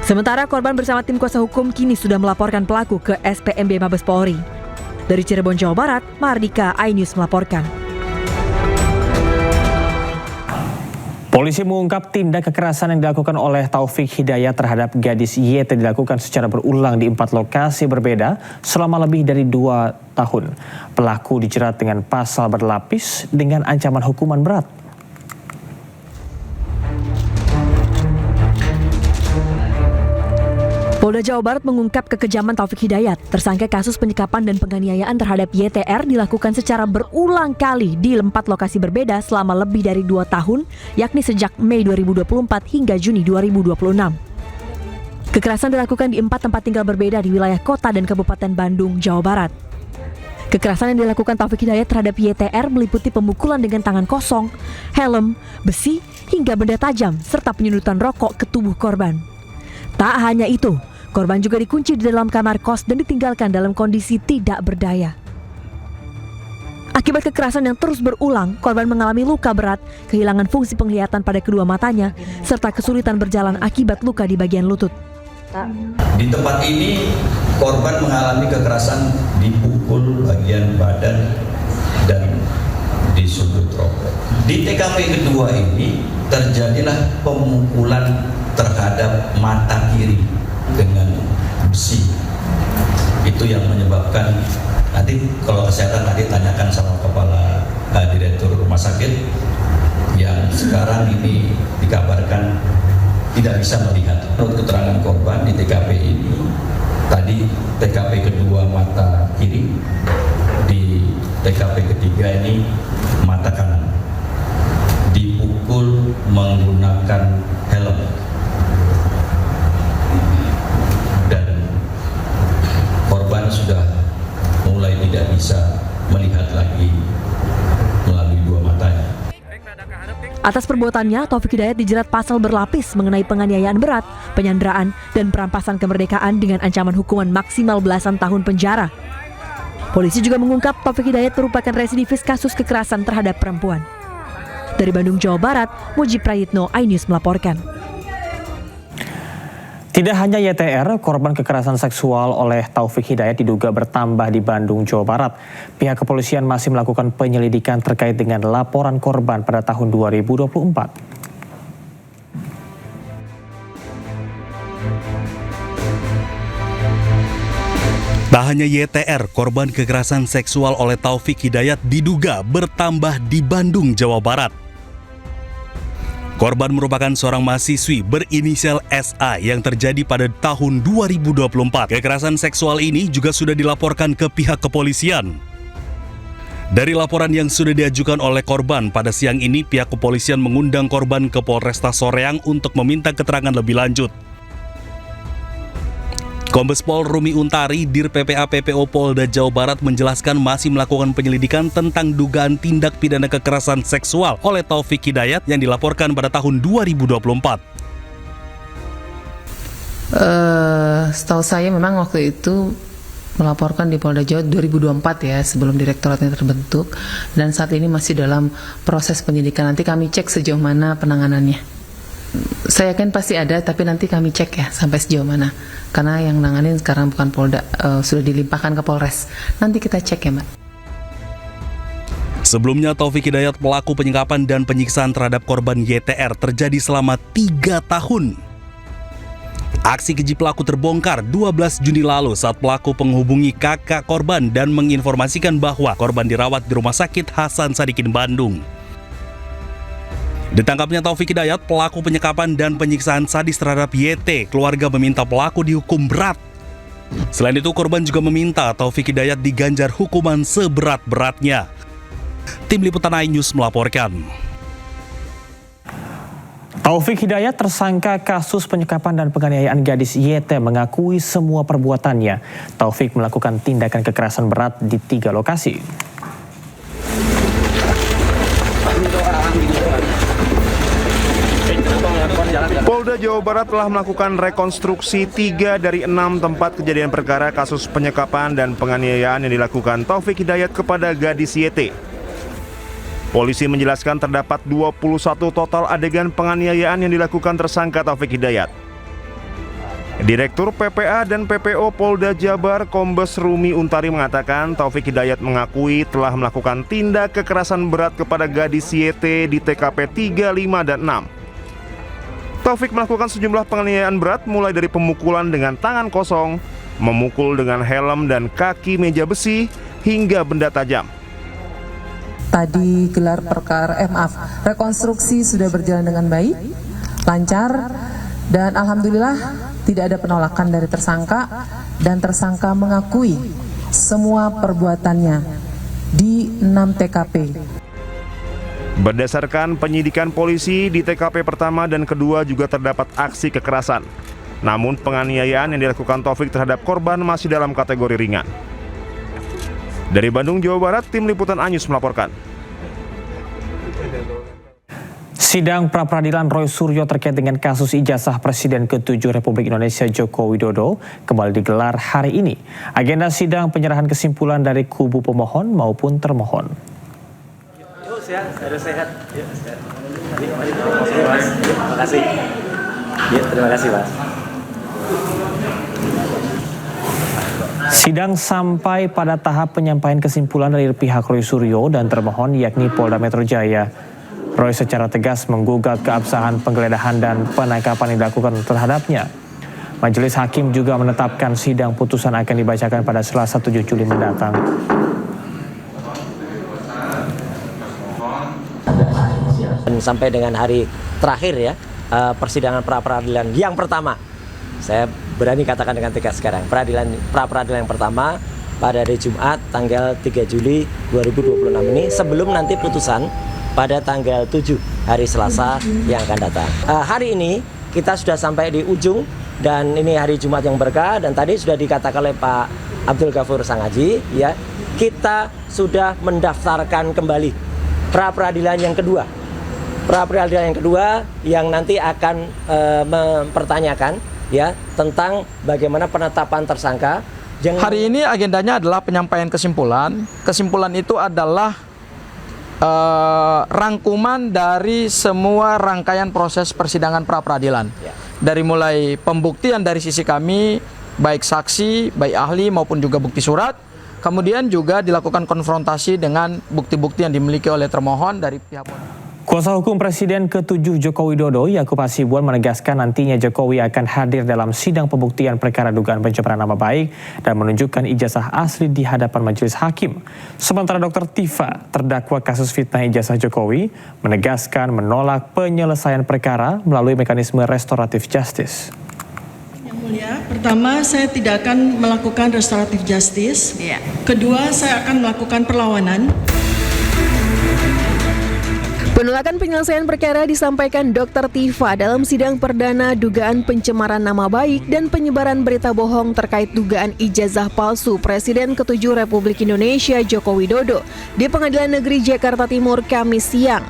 Sementara korban bersama tim kuasa hukum kini sudah melaporkan pelaku ke SPMB Mabes Polri. Dari Cirebon, Jawa Barat, Mardika, iNews melaporkan. Polisi mengungkap tindak kekerasan yang dilakukan oleh Taufik Hidayat terhadap gadis YT dilakukan secara berulang di 4 lokasi berbeda selama lebih dari 2 tahun. Pelaku dijerat dengan pasal berlapis dengan ancaman hukuman berat. Polda Jawa Barat mengungkap kekejaman Taufik Hidayat. Tersangka kasus penyekapan dan penganiayaan terhadap YTR dilakukan secara berulang kali di 4 lokasi berbeda selama lebih dari 2 tahun, yakni sejak Mei 2024 hingga Juni 2026. Kekerasan dilakukan di 4 tempat tinggal berbeda di wilayah kota dan Kabupaten Bandung, Jawa Barat. Kekerasan yang dilakukan Taufik Hidayat terhadap YTR meliputi pemukulan dengan tangan kosong, helm, besi, hingga benda tajam, serta penyudutan rokok ke tubuh korban. Tak hanya itu, korban juga dikunci di dalam kamar kos dan ditinggalkan dalam kondisi tidak berdaya. Akibat kekerasan yang terus berulang, korban mengalami luka berat, kehilangan fungsi penglihatan pada kedua matanya, serta kesulitan berjalan akibat luka di bagian lutut. Di tempat ini, korban mengalami kekerasan dipukul bagian badan dan disundut rokok. Di TKP kedua ini, terjadilah pemukulan terhadap mata kiri dengan besi. Itu yang menyebabkan, nanti kalau kesehatan nanti tanyakan sama kepala direktur rumah sakit yang sekarang ini dikabarkan tidak bisa melihat. Menurut keterangan korban di TKP ini, tadi TKP kedua mata kiri, di TKP ketiga ini mata kanan, dipukul menggunakan helm. Sudah mulai tidak bisa melihat lagi melalui dua matanya. Atas perbuatannya, Taufik Hidayat dijerat pasal berlapis mengenai penganiayaan berat, penyanderaan, dan perampasan kemerdekaan dengan ancaman hukuman maksimal belasan tahun penjara. Polisi juga mengungkap Taufik Hidayat merupakan residivis kasus kekerasan terhadap perempuan. Dari Bandung, Jawa Barat, Muji Prayitno, iNews melaporkan. Tidak hanya YTR, korban kekerasan seksual oleh Taufik Hidayat diduga bertambah di Bandung, Jawa Barat. Pihak kepolisian masih melakukan penyelidikan terkait dengan laporan korban pada tahun 2024. Tak hanya YTR, korban kekerasan seksual oleh Taufik Hidayat diduga bertambah di Bandung, Jawa Barat. Korban merupakan seorang mahasiswi berinisial SA yang terjadi pada tahun 2024. Kekerasan seksual ini juga sudah dilaporkan ke pihak kepolisian. Dari laporan yang sudah diajukan oleh korban, pada siang ini pihak kepolisian mengundang korban ke Polresta Soreang untuk meminta keterangan lebih lanjut. Kombes Pol Rumi Untari, Dir PPA PPO Polda Jawa Barat menjelaskan masih melakukan penyelidikan tentang dugaan tindak pidana kekerasan seksual oleh Taufik Hidayat yang dilaporkan pada tahun 2024. Setahu saya memang waktu itu melaporkan di Polda Jawa 2024 ya, sebelum direktoratnya terbentuk, dan saat ini masih dalam proses penyidikan. Nanti kami cek sejauh mana penanganannya. Saya yakin pasti ada, tapi nanti kami cek ya sampai sejauh mana. Karena yang nanganin sekarang bukan Polda, sudah dilimpahkan ke Polres. Nanti kita cek ya, Mbak. Sebelumnya, Taufik Hidayat, pelaku penyekapan dan penyiksaan terhadap korban YTR, terjadi selama 3 tahun. Aksi keji pelaku terbongkar 12 Juni lalu saat pelaku menghubungi kakak korban dan menginformasikan bahwa korban dirawat di Rumah Sakit Hasan Sadikin, Bandung. Ditangkapnya Taufik Hidayat, pelaku penyekapan dan penyiksaan sadis terhadap YT, keluarga meminta pelaku dihukum berat. Selain itu, korban juga meminta Taufik Hidayat diganjar hukuman seberat-beratnya. Tim Liputan iNews melaporkan. Taufik Hidayat, tersangka kasus penyekapan dan penganiayaan gadis YT, mengakui semua perbuatannya. Taufik melakukan tindakan kekerasan berat di 3 lokasi. Polda Jawa Barat telah melakukan rekonstruksi 3 dari 6 tempat kejadian perkara kasus penyekapan dan penganiayaan yang dilakukan Taufik Hidayat kepada gadis YT. Polisi menjelaskan terdapat 21 total adegan penganiayaan yang dilakukan tersangka Taufik Hidayat. Direktur PPA dan PPO Polda Jabar Kombes Rumi Untari mengatakan Taufik Hidayat mengakui telah melakukan tindak kekerasan berat kepada gadis YT di TKP 3, 5, dan 6. Taufik melakukan sejumlah penganiayaan berat mulai dari pemukulan dengan tangan kosong, memukul dengan helm dan kaki meja besi, hingga benda tajam. Tadi gelar rekonstruksi sudah berjalan dengan baik, lancar, dan alhamdulillah tidak ada penolakan dari tersangka, dan tersangka mengakui semua perbuatannya di 6 TKP. Berdasarkan penyidikan polisi, di TKP pertama dan kedua juga terdapat aksi kekerasan. Namun penganiayaan yang dilakukan Taufik terhadap korban masih dalam kategori ringan. Dari Bandung, Jawa Barat, Tim Liputan iNews melaporkan. Sidang pra-peradilan Roy Suryo terkait dengan kasus ijazah Presiden ke-7 Republik Indonesia Joko Widodo kembali digelar hari ini. Agenda sidang penyerahan kesimpulan dari kubu pemohon maupun termohon. Harus sehat. Terima kasih. Ya, terima kasih, Mas. Sidang sampai pada tahap penyampaian kesimpulan dari pihak Roy Suryo dan termohon yakni Polda Metro Jaya. Roy secara tegas menggugat keabsahan penggeledahan dan penangkapan yang dilakukan terhadapnya. Majelis Hakim juga menetapkan sidang putusan akan dibacakan pada Selasa 7 Juli mendatang. Dan sampai dengan hari terakhir ya, persidangan pra-peradilan yang pertama, saya berani katakan dengan tegas sekarang, pra-peradilan yang pertama pada hari Jumat tanggal 3 Juli 2026 ini, sebelum nanti putusan pada tanggal 7 hari Selasa yang akan datang. Hari ini kita sudah sampai di ujung, dan ini hari Jumat yang berkah, dan tadi sudah dikatakan oleh Pak Abdul Ghafur Sangaji ya, kita sudah mendaftarkan kembali pra-peradilan yang kedua. Pra-peradilan yang kedua yang nanti akan mempertanyakan ya tentang bagaimana penetapan tersangka. Hari ini agendanya adalah penyampaian kesimpulan. Kesimpulan itu adalah rangkuman dari semua rangkaian proses persidangan pra-peradilan. Dari mulai pembuktian dari sisi kami, baik saksi, baik ahli maupun juga bukti surat. Kemudian juga dilakukan konfrontasi dengan bukti-bukti yang dimiliki oleh termohon dari pihak. Kuasa hukum Presiden ke-7 Joko Widodo, Yakub Hasibuan, menegaskan nantinya Jokowi akan hadir dalam sidang pembuktian perkara dugaan pencemaran nama baik dan menunjukkan ijazah asli di hadapan majelis hakim. Sementara Dr. Tifa, terdakwa kasus fitnah ijazah Jokowi, menegaskan menolak penyelesaian perkara melalui mekanisme restoratif justice. Yang mulia, pertama saya tidak akan melakukan restoratif justice. Kedua, saya akan melakukan perlawanan. Penolakan penyelesaian perkara disampaikan Dr. Tifa dalam sidang perdana dugaan pencemaran nama baik dan penyebaran berita bohong terkait dugaan ijazah palsu Presiden ke-7 Republik Indonesia Joko Widodo di Pengadilan Negeri Jakarta Timur Kamis siang.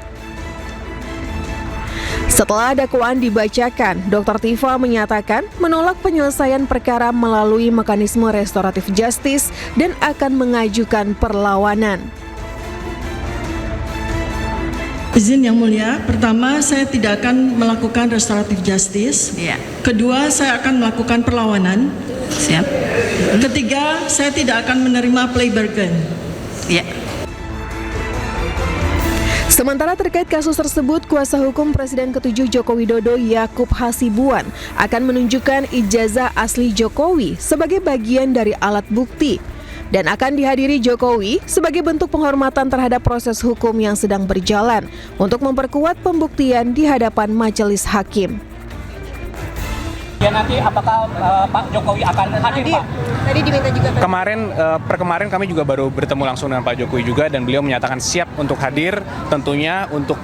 Setelah dakwaan dibacakan, Dr. Tifa menyatakan menolak penyelesaian perkara melalui mekanisme restoratif justice dan akan mengajukan perlawanan. Izin yang mulia, pertama saya tidak akan melakukan restoratif justice. Kedua, saya akan melakukan perlawanan. Ketiga, saya tidak akan menerima plea bargain. Sementara terkait kasus tersebut, kuasa hukum Presiden ke-7 Joko Widodo Yakub Hasibuan akan menunjukkan ijazah asli Jokowi sebagai bagian dari alat bukti dan akan dihadiri Jokowi sebagai bentuk penghormatan terhadap proses hukum yang sedang berjalan untuk memperkuat pembuktian di hadapan majelis hakim. Ya nanti apakah Pak Jokowi akan hadir Pak? Tadi diminta juga. Kemarin kami juga baru bertemu langsung dengan Pak Jokowi juga dan beliau menyatakan siap untuk hadir, tentunya untuk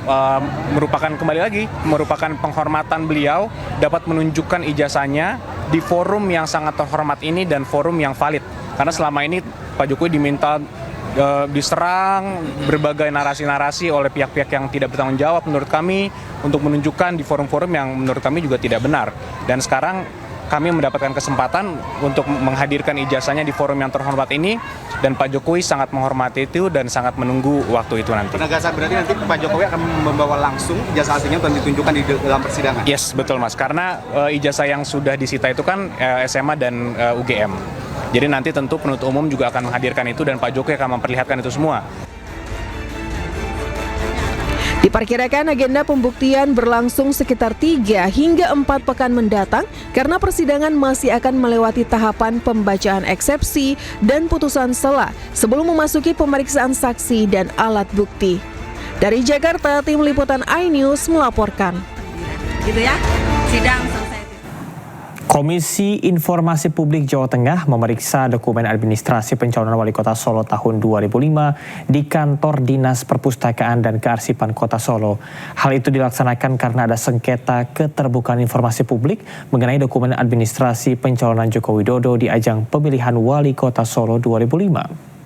merupakan penghormatan beliau dapat menunjukkan ijazahnya di forum yang sangat terhormat ini dan forum yang valid. Karena selama ini Pak Jokowi diminta diserang berbagai narasi-narasi oleh pihak-pihak yang tidak bertanggung jawab menurut kami untuk menunjukkan di forum-forum yang menurut kami juga tidak benar. Dan sekarang kami mendapatkan kesempatan untuk menghadirkan ijazahnya di forum yang terhormat ini dan Pak Jokowi sangat menghormati itu dan sangat menunggu waktu itu nanti. Penegasan berarti nanti Pak Jokowi akan membawa langsung ijazah aslinya untuk ditunjukkan di dalam persidangan? Yes, betul Mas. Karena ijazah yang sudah disita itu kan SMA dan UGM. Jadi nanti tentu penuntut umum juga akan menghadirkan itu dan Pak Jokowi akan memperlihatkan itu semua. Diperkirakan agenda pembuktian berlangsung sekitar 3 hingga 4 pekan mendatang karena persidangan masih akan melewati tahapan pembacaan eksepsi dan putusan sela sebelum memasuki pemeriksaan saksi dan alat bukti. Dari Jakarta, tim liputan iNews melaporkan. Gitu ya, sidang selesai. Komisi Informasi Publik Jawa Tengah memeriksa dokumen administrasi pencalonan Wali Kota Solo tahun 2005 di kantor Dinas Perpustakaan dan Kearsipan Kota Solo. Hal itu dilaksanakan karena ada sengketa keterbukaan informasi publik mengenai dokumen administrasi pencalonan Joko Widodo di ajang pemilihan Wali Kota Solo 2005.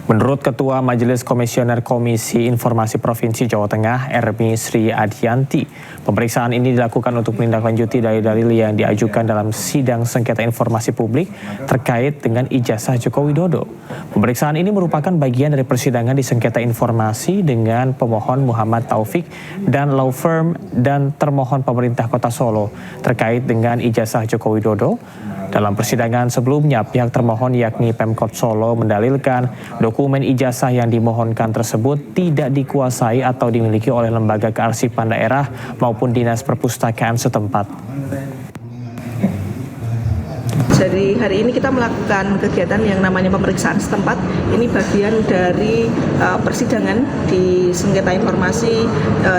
Menurut Ketua Majelis Komisioner Komisi Informasi Provinsi Jawa Tengah, Ermi Sri Adianti, pemeriksaan ini dilakukan untuk menindaklanjuti dalil-dalil yang diajukan dalam sidang sengketa informasi publik terkait dengan ijazah Joko Widodo. Pemeriksaan ini merupakan bagian dari persidangan di sengketa informasi dengan pemohon Muhammad Taufik dan law firm dan termohon pemerintah Kota Solo terkait dengan ijazah Joko Widodo. Dalam persidangan sebelumnya, pihak termohon yakni Pemkot Solo mendalilkan dokumen ijazah yang dimohonkan tersebut tidak dikuasai atau dimiliki oleh lembaga kearsipan daerah maupun dinas perpustakaan setempat. Jadi hari ini kita melakukan kegiatan yang namanya pemeriksaan setempat. Ini bagian dari persidangan di sengketa informasi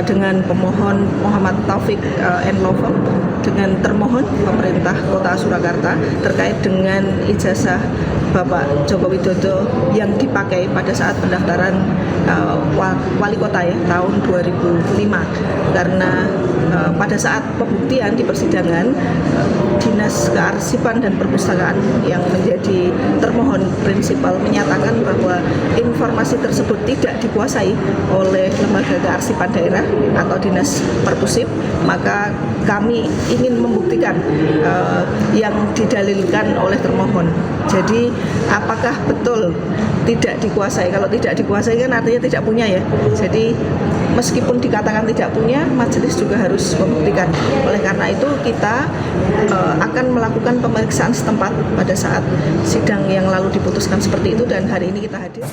dengan pemohon Muhammad Taufik and Law Firm dengan termohon pemerintah Kota Surakarta terkait dengan ijazah Bapak Joko Widodo yang dipakai pada saat pendaftaran wali kota ya tahun 2005 karena pada saat pembuktian di persidangan Dinas Kearsipan dan Perpustakaan yang menjadi termohon prinsipal menyatakan bahwa informasi tersebut tidak dikuasai oleh lembaga kearsipan daerah atau Dinas Perpusip, maka kami ingin membuktikan yang didalilkan oleh termohon. Jadi apakah betul tidak dikuasai? Kalau tidak dikuasai kan artinya tidak punya ya. Jadi meskipun dikatakan tidak punya, majelis juga harus membuktikan. Oleh karena itu kita akan melakukan pemeriksaan setempat pada saat sidang yang lalu diputuskan seperti itu dan hari ini kita hadir.